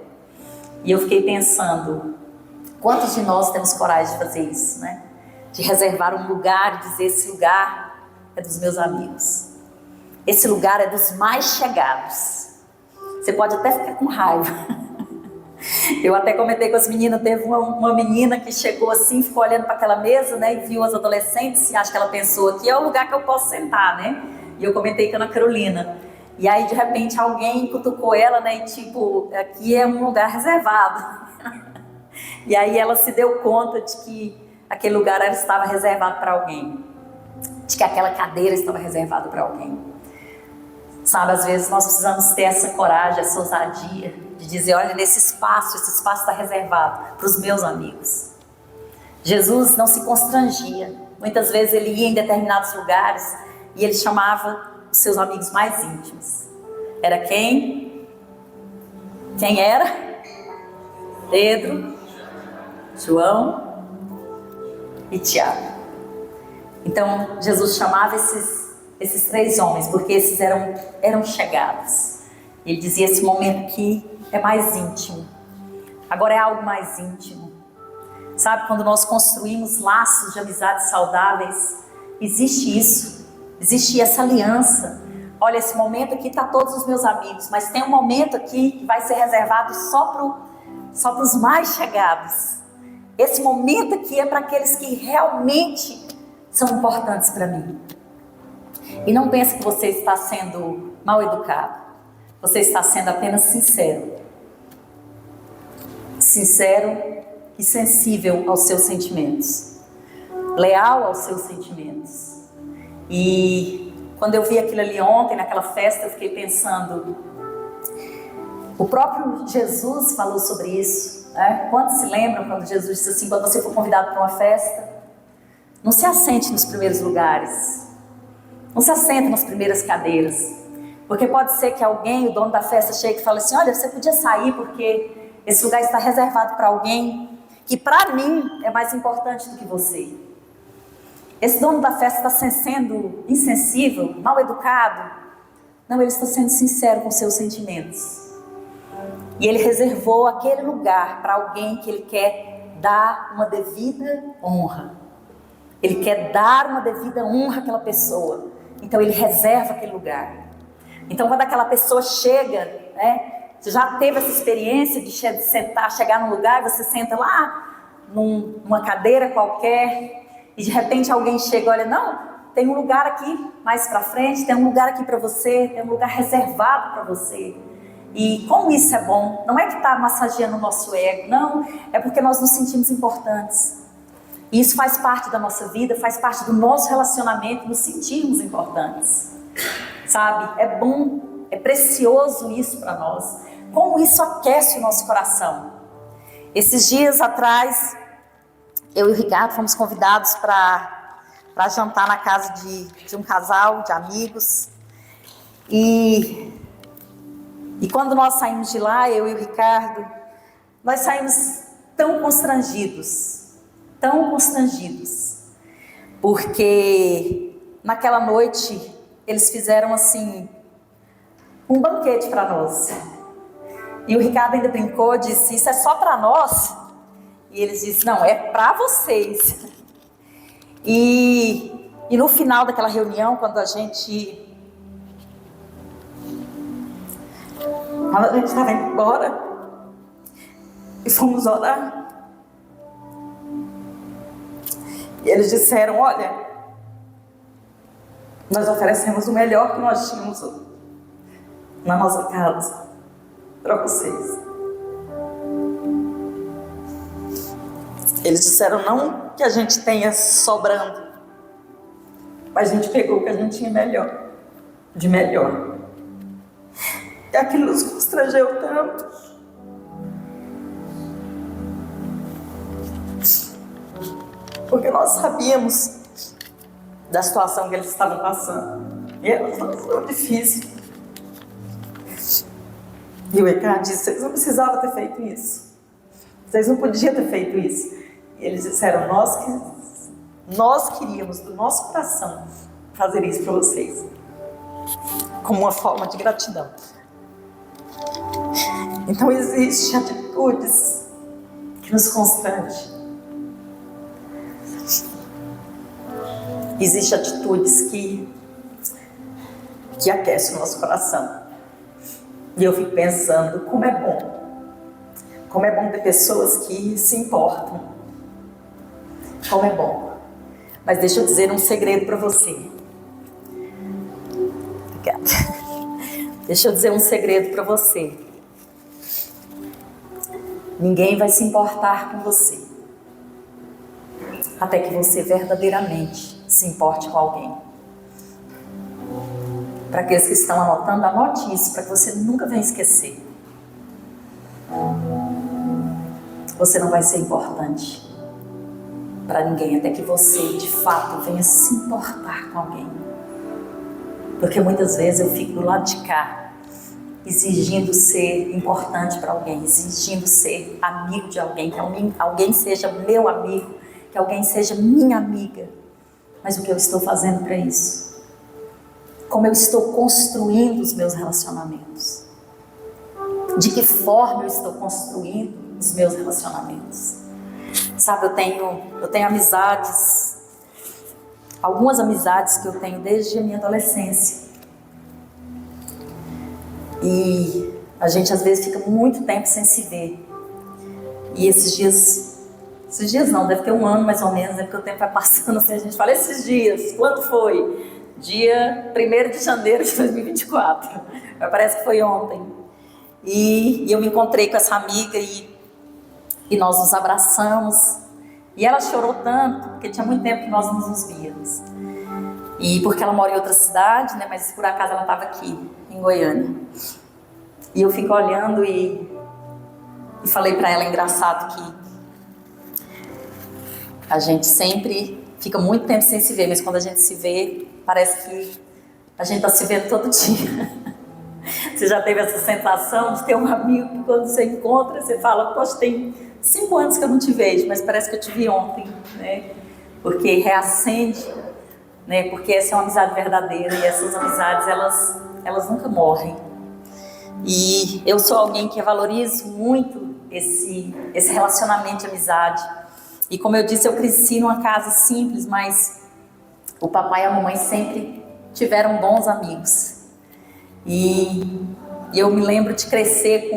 E eu fiquei pensando, quantos de nós temos coragem de fazer isso, né? De reservar um lugar e dizer, esse lugar é dos meus amigos. Esse lugar é dos mais chegados. Você pode até ficar com raiva. Eu até comentei com as meninas, teve uma menina que chegou assim, ficou olhando para aquela mesa, né? E viu as adolescentes e acho que ela pensou, aqui é o lugar que eu posso sentar, né? E eu comentei com a Ana Carolina. E aí, de repente, alguém cutucou ela, né? E tipo, aqui é um lugar reservado. E aí ela se deu conta de que aquele lugar estava reservado para alguém. De que aquela cadeira estava reservada para alguém. Sabe, às vezes nós precisamos ter essa coragem, essa ousadia de dizer, olha, esse espaço está reservado para os meus amigos. Jesus não se constrangia. Muitas vezes ele ia em determinados lugares e ele chamava os seus amigos mais íntimos. Era quem? Quem era? Pedro, João e Tiago. Então Jesus chamava esses três homens, porque esses eram chegados. Ele dizia, esse momento aqui é mais íntimo. Agora é algo mais íntimo. Sabe, quando nós construímos laços de amizades saudáveis, existe isso, existe essa aliança. Olha, esse momento aqui está todos os meus amigos, mas tem um momento aqui que vai ser reservado só para os mais chegados. Esse momento aqui é para aqueles que realmente são importantes para mim. E não pense que você está sendo mal educado. Você está sendo apenas sincero. Sincero e sensível aos seus sentimentos. Leal aos seus sentimentos. E quando eu vi aquilo ali ontem, naquela festa, eu fiquei pensando... O próprio Jesus falou sobre isso, né? Quantos se lembram quando Jesus disse assim, quando você for convidado para uma festa, não se assente nos primeiros lugares, não se assente nas primeiras cadeiras, Porque pode ser que alguém, o dono da festa, chegue e fale assim: olha, você podia sair porque esse lugar está reservado para alguém que para mim é mais importante do que você. Esse dono da festa está sendo insensível, mal educado? Não, ele está sendo sincero com seus sentimentos. E ele reservou aquele lugar para alguém que ele quer dar uma devida honra. Ele quer dar uma devida honra àquela pessoa. Então ele reserva aquele lugar. Então quando aquela pessoa chega, né? Você já teve essa experiência de sentar, chegar num lugar e você senta lá numa cadeira qualquer e de repente alguém chega e olha, não, tem um lugar aqui mais para frente, tem um lugar aqui para você, tem um lugar reservado para você. E como isso é bom, não é que está massageando o nosso ego, não, é porque nós nos sentimos importantes. E isso faz parte da nossa vida, faz parte do nosso relacionamento, nos sentirmos importantes. Sabe, é bom, é precioso isso para nós. Como isso aquece o nosso coração. Esses dias atrás, eu e o Ricardo fomos convidados para jantar na casa de um casal de amigos. E quando nós saímos de lá, eu e o Ricardo, nós saímos tão constrangidos, porque naquela noite eles fizeram assim, um banquete para nós. E o Ricardo ainda brincou, disse, isso é só para nós? E eles disseram, não, é para vocês. E no final daquela reunião, quando a gente estava indo embora e fomos orar, e eles disseram, olha, nós oferecemos o melhor que nós tínhamos na nossa casa para vocês. Eles disseram não que a gente tenha sobrando, mas a gente pegou o que a gente tinha de melhor. E aquilo nos constrangeu tanto. Porque nós sabíamos da situação que eles estavam passando. E era uma situação difícil. E o Ricardo disse, vocês não precisavam ter feito isso. Vocês não podiam ter feito isso. E eles disseram, nós queríamos do nosso coração fazer isso para vocês. Como uma forma de gratidão. Então existem atitudes que nos constrangem. Existem atitudes que aquecem o nosso coração. E eu fico pensando, como é bom ter pessoas que se importam. Como é bom. Mas deixa eu dizer um segredo para você. Obrigada. Deixa eu dizer um segredo para você. Ninguém vai se importar com você até que você verdadeiramente se importe com alguém. Para aqueles que estão anotando, anote isso, para que você nunca venha esquecer. Você não vai ser importante para ninguém até que você, de fato, venha se importar com alguém. Porque muitas vezes eu fico do lado de cá, exigindo ser importante para alguém, exigindo ser amigo de alguém, que alguém seja meu amigo, que alguém seja minha amiga. Mas o que eu estou fazendo para isso? Como eu estou construindo os meus relacionamentos? De que forma eu estou construindo os meus relacionamentos? Sabe, eu tenho amizades, algumas amizades que eu tenho desde a minha adolescência. E a gente às vezes fica muito tempo sem se ver. E esses dias não, deve ter um ano mais ou menos, né? Porque o tempo vai passando assim, a gente fala, esses dias, quando foi? Dia 1º de janeiro de 2024, parece que foi ontem. E eu me encontrei com essa amiga e nós nos abraçamos. E ela chorou tanto, porque tinha muito tempo que nós não nos víamos. E porque ela mora em outra cidade, né? Mas por acaso ela estava aqui, em Goiânia. E eu fico olhando e falei para ela, engraçado que a gente sempre fica muito tempo sem se ver, mas quando a gente se vê, parece que a gente está se vendo todo dia. Você já teve essa sensação de ter um amigo que quando você encontra, você fala, poxa, tem 5 anos que eu não te vejo, mas parece que eu te vi ontem, né? Porque reacende, né? Porque essa é uma amizade verdadeira e essas amizades, elas nunca morrem. E eu sou alguém que valorizo muito esse relacionamento de amizade. E como eu disse, eu cresci numa casa simples, mas o papai e a mamãe sempre tiveram bons amigos. E eu me lembro de crescer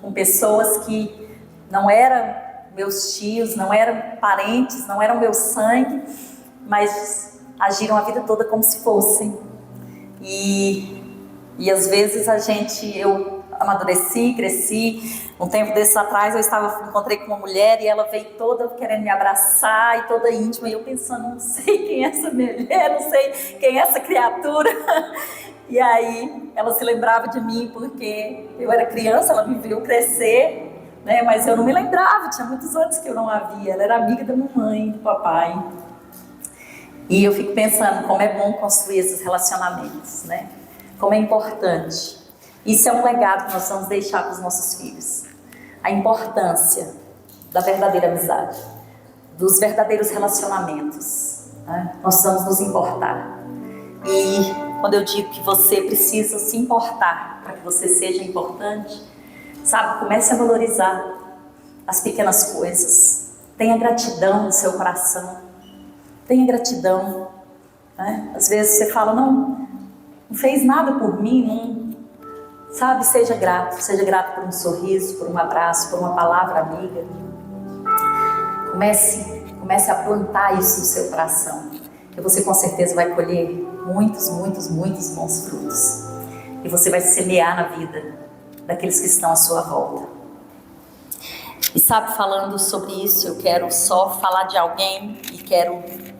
com pessoas que não eram meus tios, não eram parentes, não eram meu sangue, mas agiram a vida toda como se fossem. E às vezes eu amadureci, cresci. Um tempo desses atrás encontrei com uma mulher e ela veio toda querendo me abraçar e toda íntima, e eu pensando, não sei quem é essa mulher, não sei quem é essa criatura. E aí ela se lembrava de mim porque eu era criança, ela me viu crescer, né? Mas eu não me lembrava, tinha muitos anos que eu não a via. Ela era amiga da mamãe, do papai. E eu fico pensando como é bom construir esses relacionamentos, né? Como é importante. Isso é um legado que nós vamos deixar para os nossos filhos. A importância da verdadeira amizade, dos verdadeiros relacionamentos, né? Nós precisamos nos importar. E quando eu digo que você precisa se importar para que você seja importante, sabe, comece a valorizar as pequenas coisas. Tenha gratidão no seu coração. Tenha gratidão, né? Às vezes você fala, não fez nada por mim, não, sabe, seja grato por um sorriso, por um abraço, por uma palavra amiga. Comece a plantar isso no seu coração, que você com certeza vai colher muitos bons frutos. E você vai semear na vida daqueles que estão à sua volta. E sabe, falando sobre isso, eu quero só falar de alguém e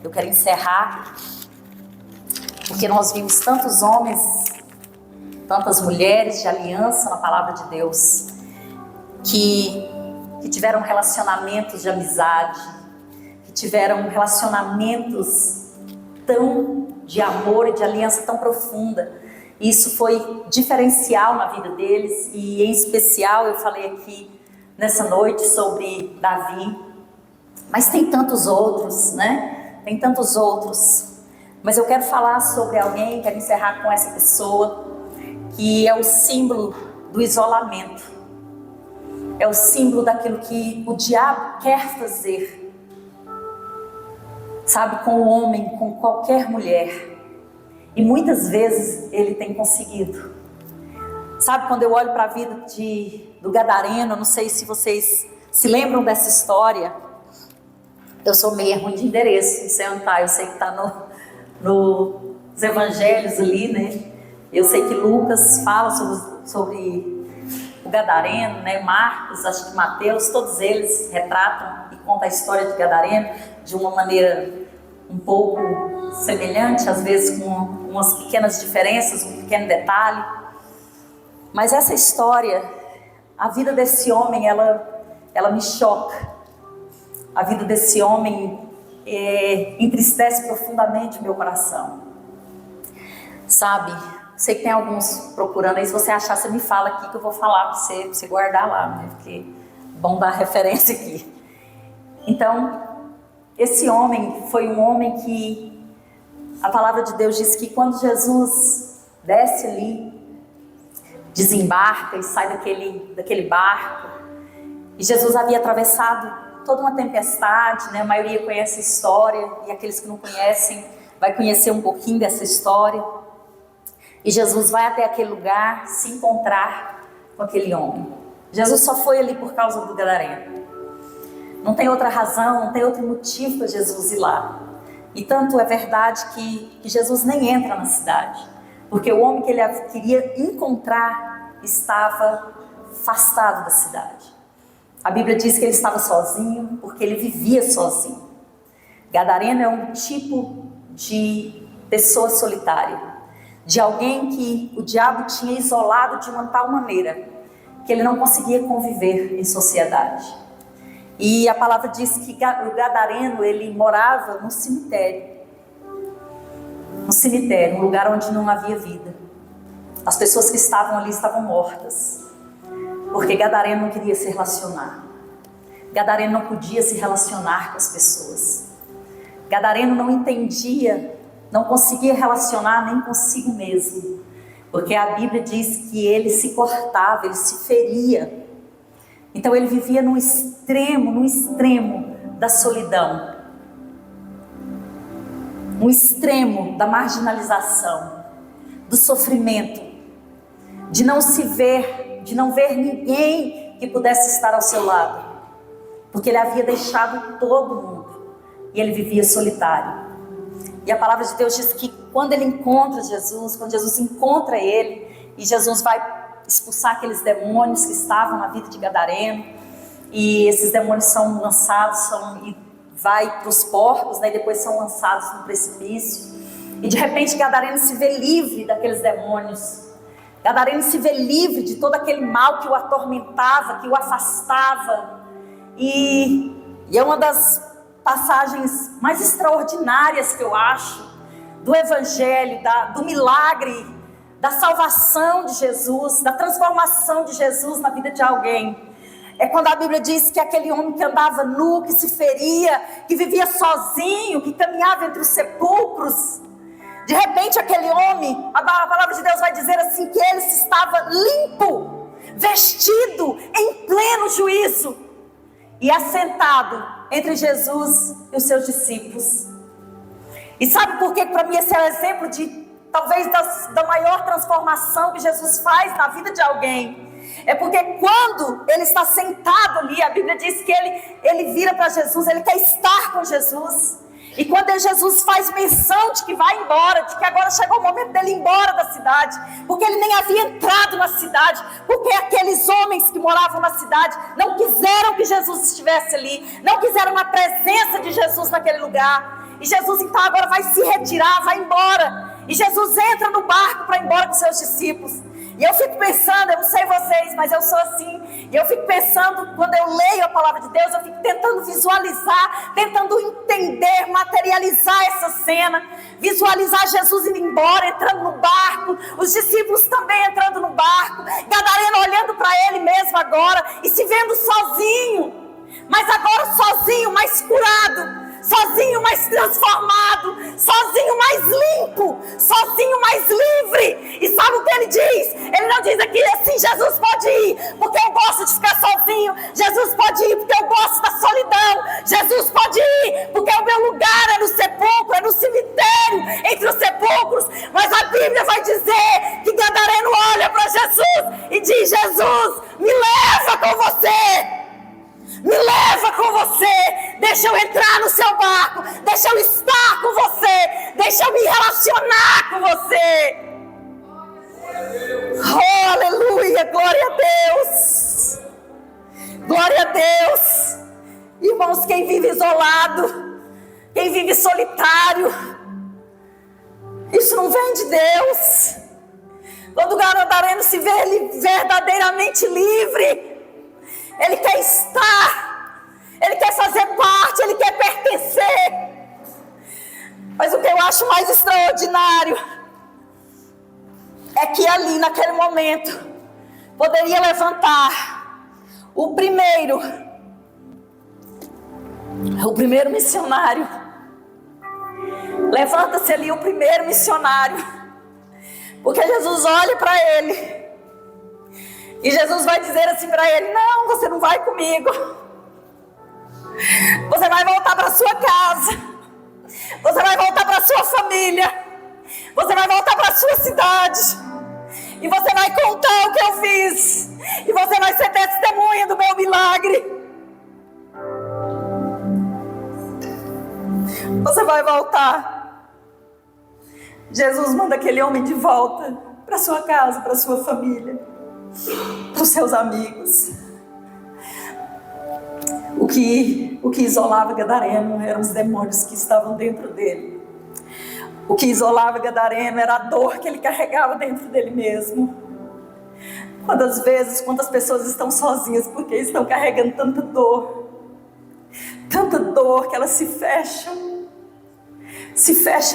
eu quero encerrar, porque nós vimos tantos homens, tantas mulheres de aliança na palavra de Deus, que tiveram relacionamentos de amizade, que tiveram relacionamentos de amor e de aliança tão profunda. E isso foi diferencial na vida deles, e em especial eu falei aqui nessa noite sobre Davi, mas tem tantos outros, né? Tem tantos outros. Mas eu quero falar sobre alguém, quero encerrar com essa pessoa, que é o símbolo do isolamento. É o símbolo daquilo que o diabo quer fazer, sabe, com o homem, com qualquer mulher. E muitas vezes ele tem conseguido. Sabe, quando eu olho para a vida do Gadareno, não sei se vocês se lembram dessa história. Eu sou meio ruim de endereço, não sei onde está, eu sei que está nos evangelhos ali, né? Eu sei que Lucas fala sobre o Gadareno, né? Marcos, acho que Mateus, todos eles retratam e contam a história de Gadareno de uma maneira um pouco semelhante, às vezes com umas pequenas diferenças, um pequeno detalhe. Mas essa história, a vida desse homem, ela me choca. A vida desse homem entristece profundamente o meu coração. Sabe, sei que tem alguns procurando aí, se você achar, você me fala aqui que eu vou falar para você guardar lá, né? Porque é bom dar referência aqui. Então, esse homem foi um homem que a palavra de Deus diz que quando Jesus desce ali, desembarca e sai daquele barco, e Jesus havia atravessado toda uma tempestade, né? A maioria conhece a história, e aqueles que não conhecem vai conhecer um pouquinho dessa história. E Jesus vai até aquele lugar se encontrar com aquele homem. Jesus só foi ali por causa do Gadareno. Não tem outra razão, não tem outro motivo para Jesus ir lá. E tanto é verdade que Jesus nem entra na cidade, porque o homem que ele queria encontrar estava afastado da cidade. A Bíblia diz que ele estava sozinho, porque ele vivia sozinho. Gadareno é um tipo de pessoa solitária, de alguém que o diabo tinha isolado de uma tal maneira que ele não conseguia conviver em sociedade. E a palavra diz que o Gadareno, ele morava no cemitério, um lugar onde não havia vida. As pessoas que estavam ali estavam mortas, porque Gadareno não queria se relacionar. Gadareno não podia se relacionar com as pessoas. Gadareno não entendia, não conseguia relacionar nem consigo mesmo, porque a Bíblia diz que ele se cortava, ele se feria. Então ele vivia num extremo da solidão, um extremo da marginalização, do sofrimento, de não se ver, de não ver ninguém que pudesse estar ao seu lado, porque ele havia deixado todo mundo e ele vivia solitário. E a palavra de Deus diz que quando ele encontra Jesus, quando Jesus encontra ele, e Jesus vai expulsar aqueles demônios que estavam na vida de Gadareno, e esses demônios são lançados, e vai para os porcos, né, e depois são lançados no precipício, e de repente Gadareno se vê livre daqueles demônios. Gadareno se vê livre de todo aquele mal que o atormentava, que o afastava, e é uma das passagens mais extraordinárias que eu acho do Evangelho, do milagre, da salvação de Jesus, da transformação de Jesus na vida de alguém. É quando a Bíblia diz que aquele homem que andava nu, que se feria, que vivia sozinho, que caminhava entre os sepulcros, de repente aquele homem, a palavra de Deus vai dizer assim, que ele estava limpo, vestido em pleno juízo e assentado entre Jesus e os seus discípulos. E sabe por que para mim esse é o exemplo de talvez da maior transformação que Jesus faz na vida de alguém? É porque quando ele está sentado ali, a Bíblia diz que ele vira para Jesus, ele quer estar com Jesus. E quando Jesus faz menção de que vai embora, de que agora chegou o momento dele ir embora da cidade, porque ele nem havia entrado na cidade, porque aqueles homens que moravam na cidade não quiseram que Jesus estivesse ali, não quiseram a presença de Jesus naquele lugar. E Jesus então agora vai se retirar, vai embora. E Jesus entra no barco para ir embora com seus discípulos. E eu fico pensando, eu não sei vocês, mas eu sou assim. E eu fico pensando, quando eu leio a palavra de Deus, eu fico tentando visualizar, tentando entender, materializar essa cena. Visualizar Jesus indo embora, entrando no barco. Os discípulos também entrando no barco. Gadareno olhando para ele mesmo agora e se vendo sozinho. Mas agora sozinho, mais curado. Sozinho, mais transformado, sozinho, mais limpo, sozinho, mais livre. E sabe o que ele diz? Ele não diz aqui assim, Jesus pode ir porque eu gosto de ficar sozinho, Jesus pode ir porque eu gosto da solidão, Jesus pode ir porque o meu lugar é no sepulcro, é no cemitério, entre os sepulcros. Mas a Bíblia vai dizer que Gadareno olha para Jesus e diz, Jesus, me leva com você. Me leva com você, deixa eu entrar no seu barco, deixa eu estar com você, deixa eu me relacionar com você. Oh, aleluia, glória a Deus. Glória a Deus. Irmãos, quem vive isolado, quem vive solitário, isso não vem de Deus. Quando o Gadareno se vê verdadeiramente livre, ele quer estar, ele quer fazer parte, ele quer pertencer. Mas o que eu acho mais extraordinário é que ali naquele momento poderia levantar o primeiro missionário. Levanta-se ali o primeiro missionário, porque Jesus olha para ele. E Jesus vai dizer assim para ele, não, você não vai comigo. Você vai voltar para sua casa. Você vai voltar para sua família. Você vai voltar para sua cidade. E você vai contar o que eu fiz. E você vai ser testemunha do meu milagre. Você vai voltar. Jesus manda aquele homem de volta para sua casa, para sua família, para os seus amigos. O que isolava Gadareno eram os demônios que estavam dentro dele. O que isolava Gadareno era a dor que ele carregava dentro dele mesmo. Quantas pessoas estão sozinhas porque estão carregando tanta dor que elas se fecham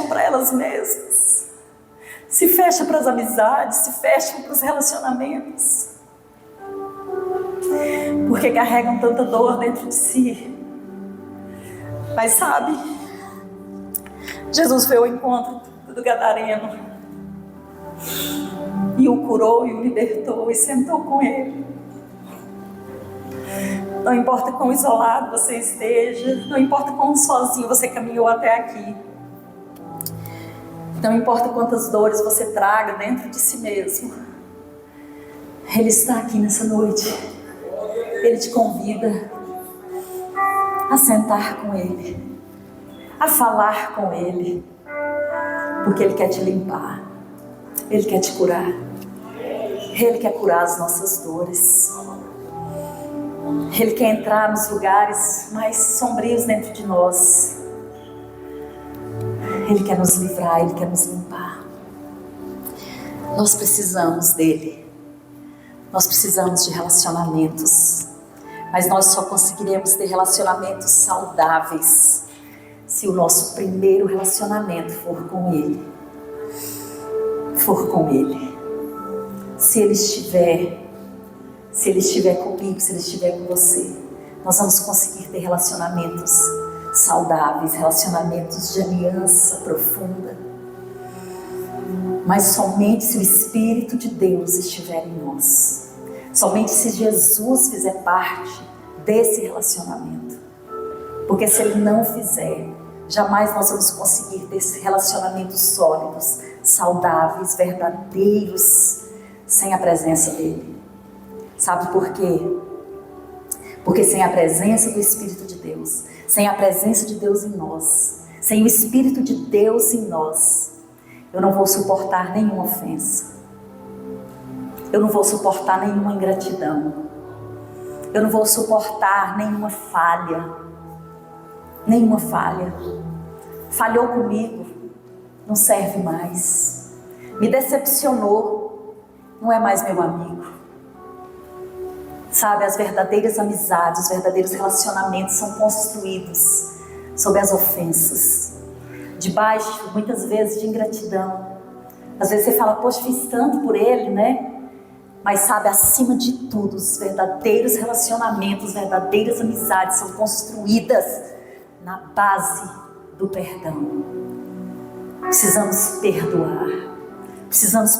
para elas mesmas, se fecha para as amizades, se fecha para os relacionamentos, porque carregam tanta dor dentro de si. Mas sabe, Jesus foi ao encontro do gadareno e o curou e o libertou e sentou com ele. Não importa quão isolado você esteja, não importa quão sozinho você caminhou até aqui, não importa quantas dores você traga dentro de si mesmo, Ele está aqui nessa noite. Ele te convida a sentar com Ele, a falar com Ele, porque Ele quer te limpar, Ele quer te curar, Ele quer curar as nossas dores, Ele quer entrar nos lugares mais sombrios dentro de nós, Ele quer nos livrar, Ele quer nos limpar. Nós precisamos dEle, nós precisamos de relacionamentos, mas nós só conseguiremos ter relacionamentos saudáveis se o nosso primeiro relacionamento for com Ele. Se Ele estiver comigo, se Ele estiver com você, nós vamos conseguir ter relacionamentos saudáveis, relacionamentos de aliança profunda. Mas somente se o Espírito de Deus estiver em nós, somente se Jesus fizer parte desse relacionamento, porque se Ele não fizer, jamais nós vamos conseguir ter relacionamentos sólidos, saudáveis, verdadeiros, sem a presença dEle. Sabe por quê? Porque sem a presença do Espírito de Deus, sem a presença de Deus em nós, sem o Espírito de Deus em nós, eu não vou suportar nenhuma ofensa, eu não vou suportar nenhuma ingratidão, eu não vou suportar nenhuma falha. Falhou comigo, não serve mais, me decepcionou, não é mais meu amigo. Sabe, as verdadeiras amizades, os verdadeiros relacionamentos são construídos sobre as ofensas, debaixo, muitas vezes, de ingratidão. Às vezes você fala, poxa, fiz tanto por ele, né? Mas sabe, acima de tudo, os verdadeiros relacionamentos, verdadeiras amizades são construídas na base do perdão. Precisamos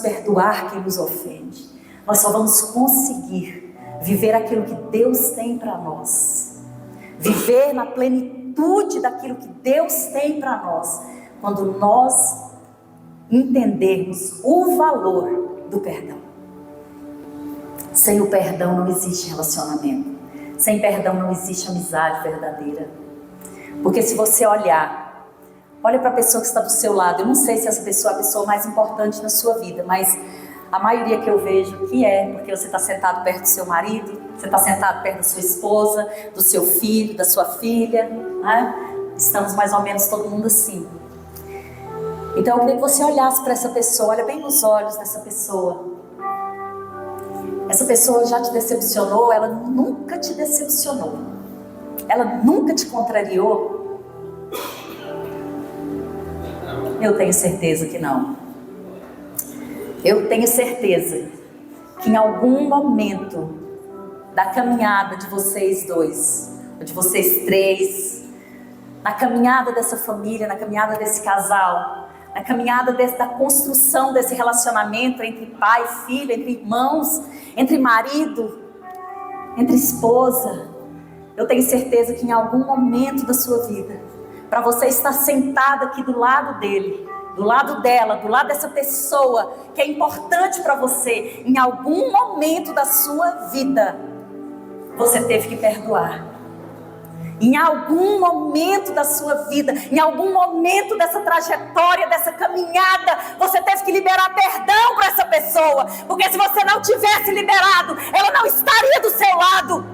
perdoar quem nos ofende. Nós só vamos conseguir viver aquilo que Deus tem para nós, viver na plenitude daquilo que Deus tem para nós, quando nós entendermos o valor do perdão. Sem o perdão não existe relacionamento, sem perdão não existe amizade verdadeira. Porque se você olha para a pessoa que está do seu lado, eu não sei se essa pessoa é a pessoa mais importante na sua vida, mas a maioria que eu vejo que é, porque você está sentado perto do seu marido, você está sentado perto da sua esposa, do seu filho, da sua filha, né? Estamos mais ou menos todo mundo assim. Então eu queria que você olhasse para essa pessoa, olha bem nos olhos dessa pessoa. Essa pessoa já te decepcionou? Ela nunca te decepcionou? Ela nunca te contrariou? Eu tenho certeza que não. Eu tenho certeza que em algum momento da caminhada de vocês dois, ou de vocês três, na caminhada dessa família, na caminhada desse casal, na caminhada da construção desse relacionamento entre pai e filho, entre irmãos, entre marido, entre esposa, eu tenho certeza que em algum momento da sua vida, para você estar sentado aqui do lado dele, do lado dela, do lado dessa pessoa que é importante para você, em algum momento da sua vida, você teve que perdoar. Em algum momento da sua vida, em algum momento dessa trajetória, dessa caminhada, você teve que liberar perdão para essa pessoa, porque se você não tivesse liberado, ela não estaria do seu lado,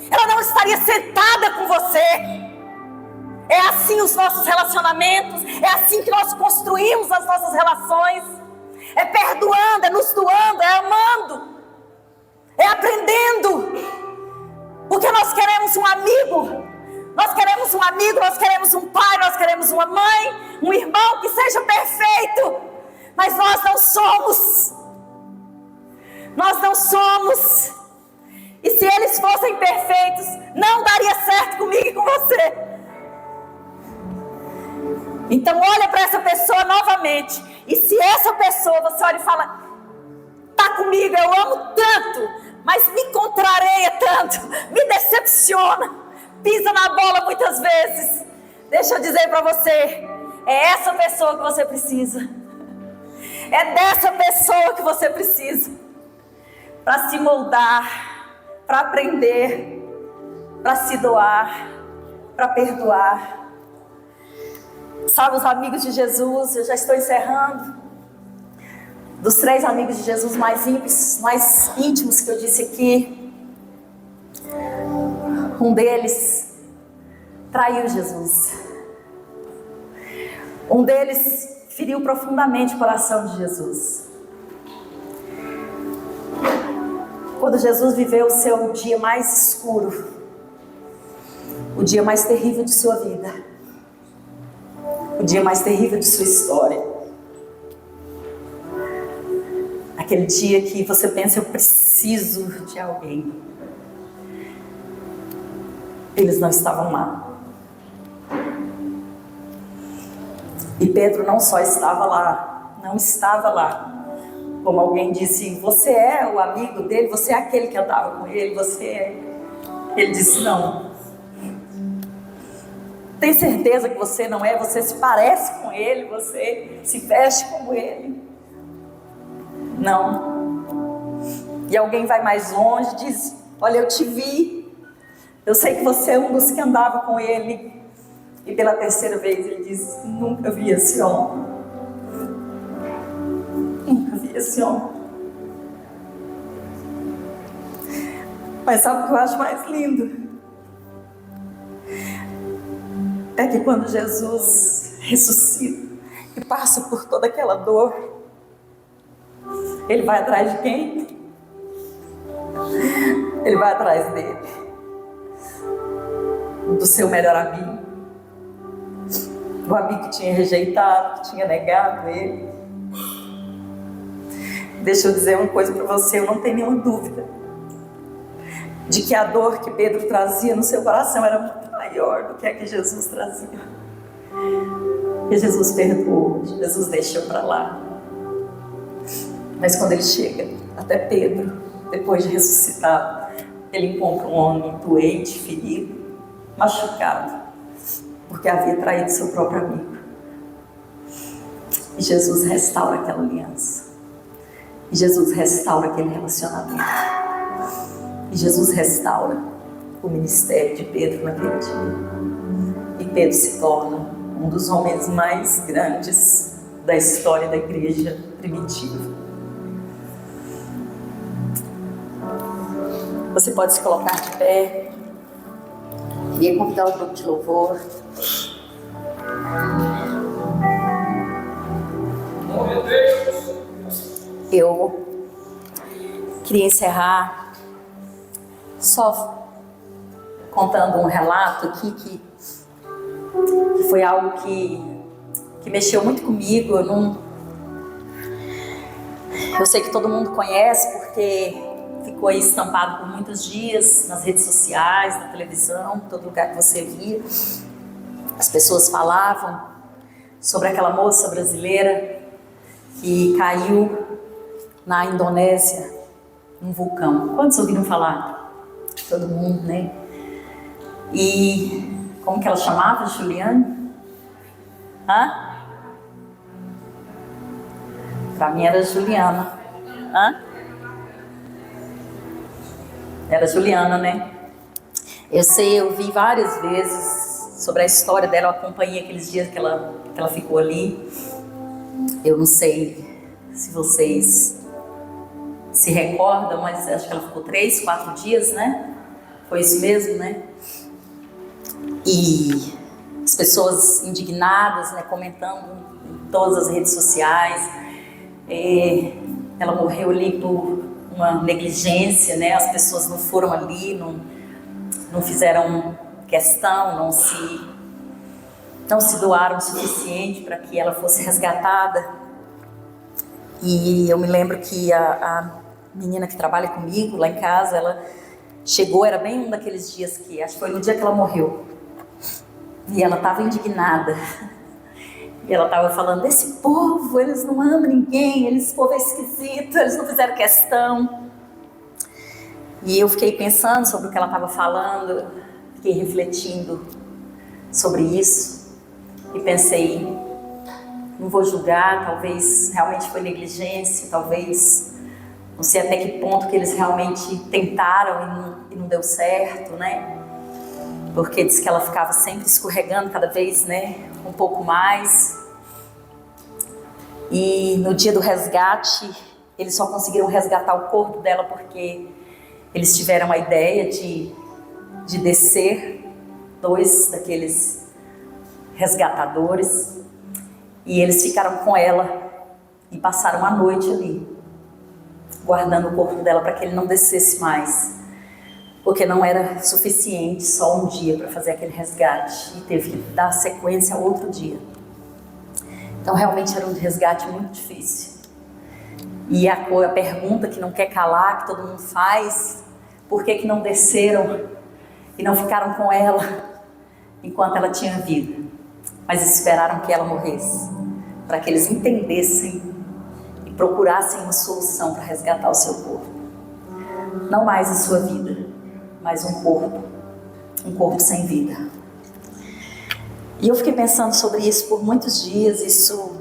ela não estaria sentada com você. É assim os nossos relacionamentos, é assim que nós construímos as nossas relações, é perdoando, é nos doando, é amando, é aprendendo, porque nós queremos um amigo. Nós queremos um amigo, nós queremos um pai, nós queremos uma mãe, um irmão que seja perfeito. Mas nós não somos. Nós não somos. E se eles fossem perfeitos, não daria certo comigo e com você. Então olha para essa pessoa novamente. E se essa pessoa, você olha e fala: tá comigo, eu amo tanto, mas me contraria tanto, me decepciona, pisa na bola muitas vezes. Deixa eu dizer para você, é essa pessoa que você precisa. É dessa pessoa que você precisa. Para se moldar, para aprender, para se doar, para perdoar. Sabe, os amigos de Jesus, eu já estou encerrando. Dos 3 amigos de Jesus mais íntimos que eu disse aqui, um deles traiu Jesus. Um deles feriu profundamente o coração de Jesus. Quando Jesus viveu o seu dia mais escuro, o dia mais terrível de sua vida, o dia mais terrível de sua história, aquele dia que você pensa: eu preciso de alguém. Eles não estavam lá. E Pedro não só estava lá, não estava lá. Como alguém disse: você é o amigo dele, você é aquele que andava com ele, você é. Ele disse: não. Tem certeza que você não é? Você se parece com ele, você se veste como ele. Não. E alguém vai mais longe e diz: olha, eu te vi, eu sei que você é um dos que andava com ele. E pela 3ª vez ele diz: nunca vi esse homem. Nunca vi esse homem. Mas sabe o que eu acho mais lindo? É que quando Jesus ressuscita e passa por toda aquela dor, ele vai atrás de quem? Ele vai atrás dele, do seu melhor amigo, o amigo que tinha rejeitado, que tinha negado ele. Deixa eu dizer uma coisa para você: eu não tenho nenhuma dúvida de que a dor que Pedro trazia no seu coração era muito maior do que a que Jesus trazia. E Jesus perdoou, Jesus deixou para lá. Mas quando ele chega até Pedro, depois de ressuscitado, ele encontra um homem doente, ferido, machucado, porque havia traído seu próprio amigo. E Jesus restaura aquela aliança. E Jesus restaura aquele relacionamento. E Jesus restaura o ministério de Pedro naquele dia. E Pedro se torna um dos homens mais grandes da história da igreja primitiva. Você pode se colocar de pé. Queria convidar o grupo de louvor. Eu queria encerrar só contando um relato aqui que foi algo que mexeu muito comigo. Eu sei que todo mundo conhece porque ficou aí estampado por muitos dias nas redes sociais, na televisão, todo lugar que você via. As pessoas falavam sobre aquela moça brasileira que caiu na Indonésia, num vulcão. Quantos ouviram falar? Todo mundo, né? E como que ela chamava? Juliane? Hã? Pra mim era Juliana. Hã? Era Juliana, né? Eu sei, eu vi várias vezes sobre a história dela, eu acompanhei aqueles dias que ela ficou ali. Eu não sei se vocês se recordam, mas acho que ela ficou 3, 4 dias, né? Foi isso mesmo, né? E as pessoas indignadas, né, comentando em todas as redes sociais. Ela morreu ali por uma negligência, né? As pessoas não foram ali, não fizeram questão, não se doaram o suficiente para que ela fosse resgatada. E eu me lembro que a menina que trabalha comigo lá em casa, ela chegou, era bem um daqueles dias que, acho que foi no dia que ela morreu. E ela estava indignada. E ela estava falando, esse povo, eles não amam ninguém, esse povo é esquisito, eles não fizeram questão. E eu fiquei pensando sobre o que ela estava falando, fiquei refletindo sobre isso. E pensei, não vou julgar, talvez realmente foi negligência, talvez, não sei até que ponto que eles realmente tentaram e não deu certo, né? Porque diz que ela ficava sempre escorregando cada vez, né, um pouco mais. E no dia do resgate, eles só conseguiram resgatar o corpo dela porque eles tiveram a ideia de descer 2 daqueles resgatadores e eles ficaram com ela e passaram a noite ali, guardando o corpo dela para que ele não descesse mais, porque não era suficiente só um dia para fazer aquele resgate e teve que dar sequência ao outro dia. Então realmente era um resgate muito difícil. E a pergunta que não quer calar, que todo mundo faz, por que não desceram e não ficaram com ela enquanto ela tinha vida, mas esperaram que ela morresse, para que eles entendessem e procurassem uma solução para resgatar o seu corpo. Não mais a sua vida, mas um corpo sem vida. E eu fiquei pensando sobre isso por muitos dias, isso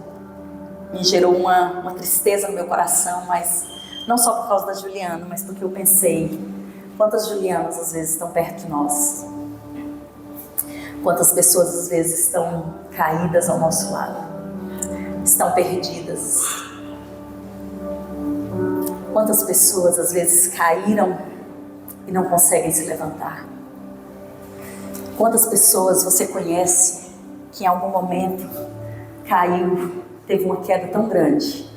me gerou uma tristeza no meu coração, mas não só por causa da Juliana, mas porque eu pensei, quantas Julianas às vezes estão perto de nós? Quantas pessoas às vezes estão caídas ao nosso lado? Estão perdidas? Quantas pessoas às vezes caíram e não conseguem se levantar? Quantas pessoas você conhece que em algum momento caiu, teve uma queda tão grande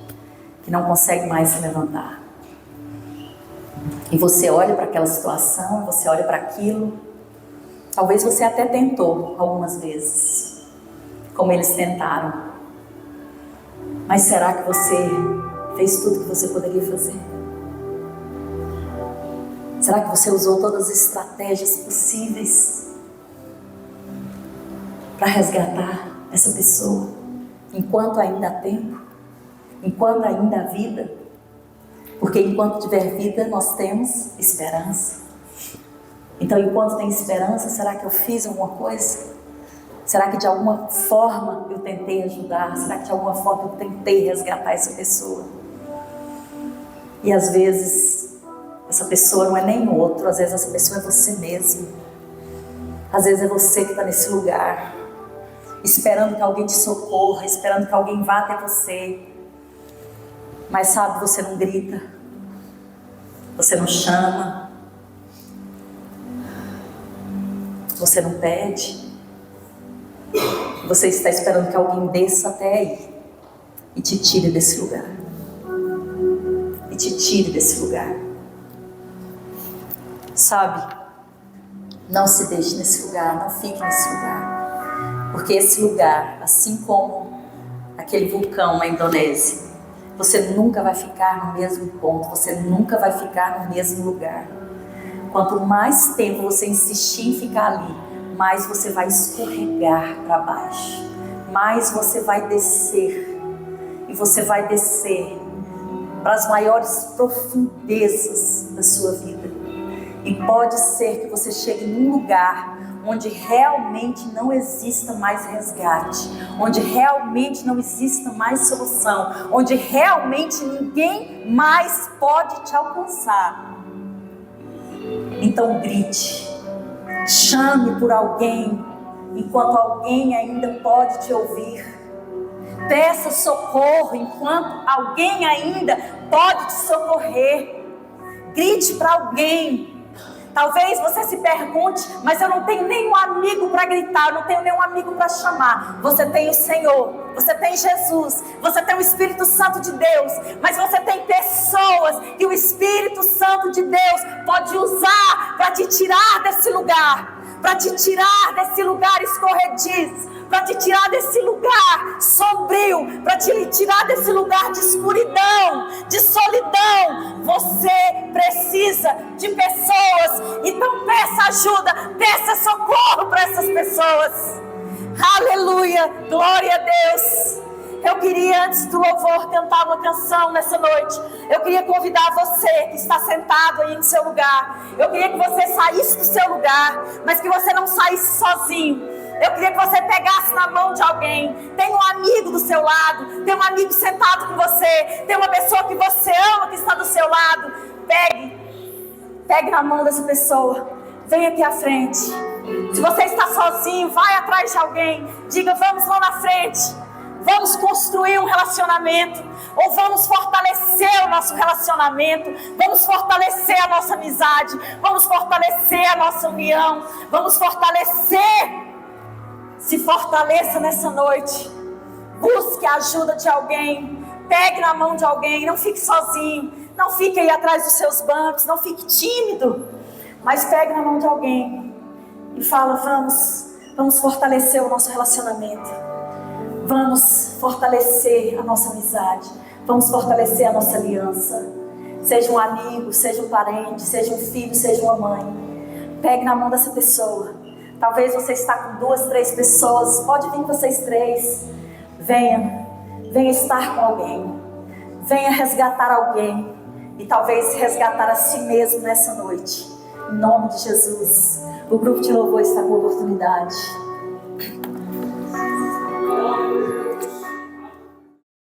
que não consegue mais se levantar? E você olha para aquela situação, você olha para aquilo, talvez você até tentou algumas vezes, como eles tentaram, mas será que você fez tudo que você poderia fazer? Será que você usou todas as estratégias possíveis para resgatar essa pessoa, enquanto ainda há tempo, enquanto ainda há vida? Porque enquanto tiver vida, nós temos esperança. Então, enquanto tem esperança, será que eu fiz alguma coisa? Será que de alguma forma eu tentei ajudar? Será que de alguma forma eu tentei resgatar essa pessoa? E às vezes, essa pessoa não é nem outro, às vezes essa pessoa é você mesmo. Às vezes é você que está nesse lugar, esperando que alguém te socorra, esperando que alguém vá até você. Mas sabe, você não grita, você não chama, você não pede. Você está esperando que alguém desça até aí e te tire desse lugar. E te tire desse lugar. Sabe, não se deixe nesse lugar, não fique nesse lugar. Porque esse lugar, assim como aquele vulcão na Indonésia, você nunca vai ficar no mesmo ponto, você nunca vai ficar no mesmo lugar. Quanto mais tempo você insistir em ficar ali, mais você vai escorregar para baixo, mais você vai descer, e você vai descer para as maiores profundezas da sua vida. E pode ser que você chegue num lugar onde realmente não exista mais resgate, onde realmente não exista mais solução, onde realmente ninguém mais pode te alcançar. Então grite, chame por alguém, enquanto alguém ainda pode te ouvir. Peça socorro enquanto alguém ainda pode te socorrer. Grite para alguém. Talvez você se pergunte, mas eu não tenho nenhum amigo para gritar, eu não tenho nenhum amigo para chamar. Você tem o Senhor, você tem Jesus, você tem o Espírito Santo de Deus, mas você tem pessoas que o Espírito Santo de Deus pode usar para te tirar desse lugar, para te tirar desse lugar escorrediço, para te tirar desse lugar sombrio, para te tirar desse lugar de escuridão, de solidão. Você precisa de pessoas. Então peça ajuda, peça socorro para essas pessoas. Aleluia, glória a Deus. Eu queria, antes do louvor, cantar uma canção nessa noite. Eu queria convidar você que está sentado aí no seu lugar. Eu queria que você saísse do seu lugar, mas que você não saísse sozinho. Eu queria que você pegasse na mão de alguém. Tem um amigo do seu lado, tem um amigo sentado com você, tem uma pessoa que você ama que está do seu lado. Pegue na mão dessa pessoa. Venha aqui à frente. Se você está sozinho, vai atrás de alguém. Diga, vamos lá na frente. Vamos construir um relacionamento, ou vamos fortalecer o nosso relacionamento, vamos fortalecer a nossa amizade, vamos fortalecer a nossa união, vamos fortalecer. Se fortaleça nessa noite, busque a ajuda de alguém, pegue na mão de alguém, não fique sozinho, não fique aí atrás dos seus bancos, não fique tímido, mas pegue na mão de alguém e fala, vamos fortalecer o nosso relacionamento. Vamos fortalecer a nossa amizade. Vamos fortalecer a nossa aliança. Seja um amigo, seja um parente, seja um filho, seja uma mãe. Pegue na mão dessa pessoa. Talvez você está com 2, 3 pessoas. Pode vir vocês 3. Venha estar com alguém. Venha resgatar alguém. E talvez resgatar a si mesmo nessa noite. Em nome de Jesus. O grupo de louvor está com oportunidade.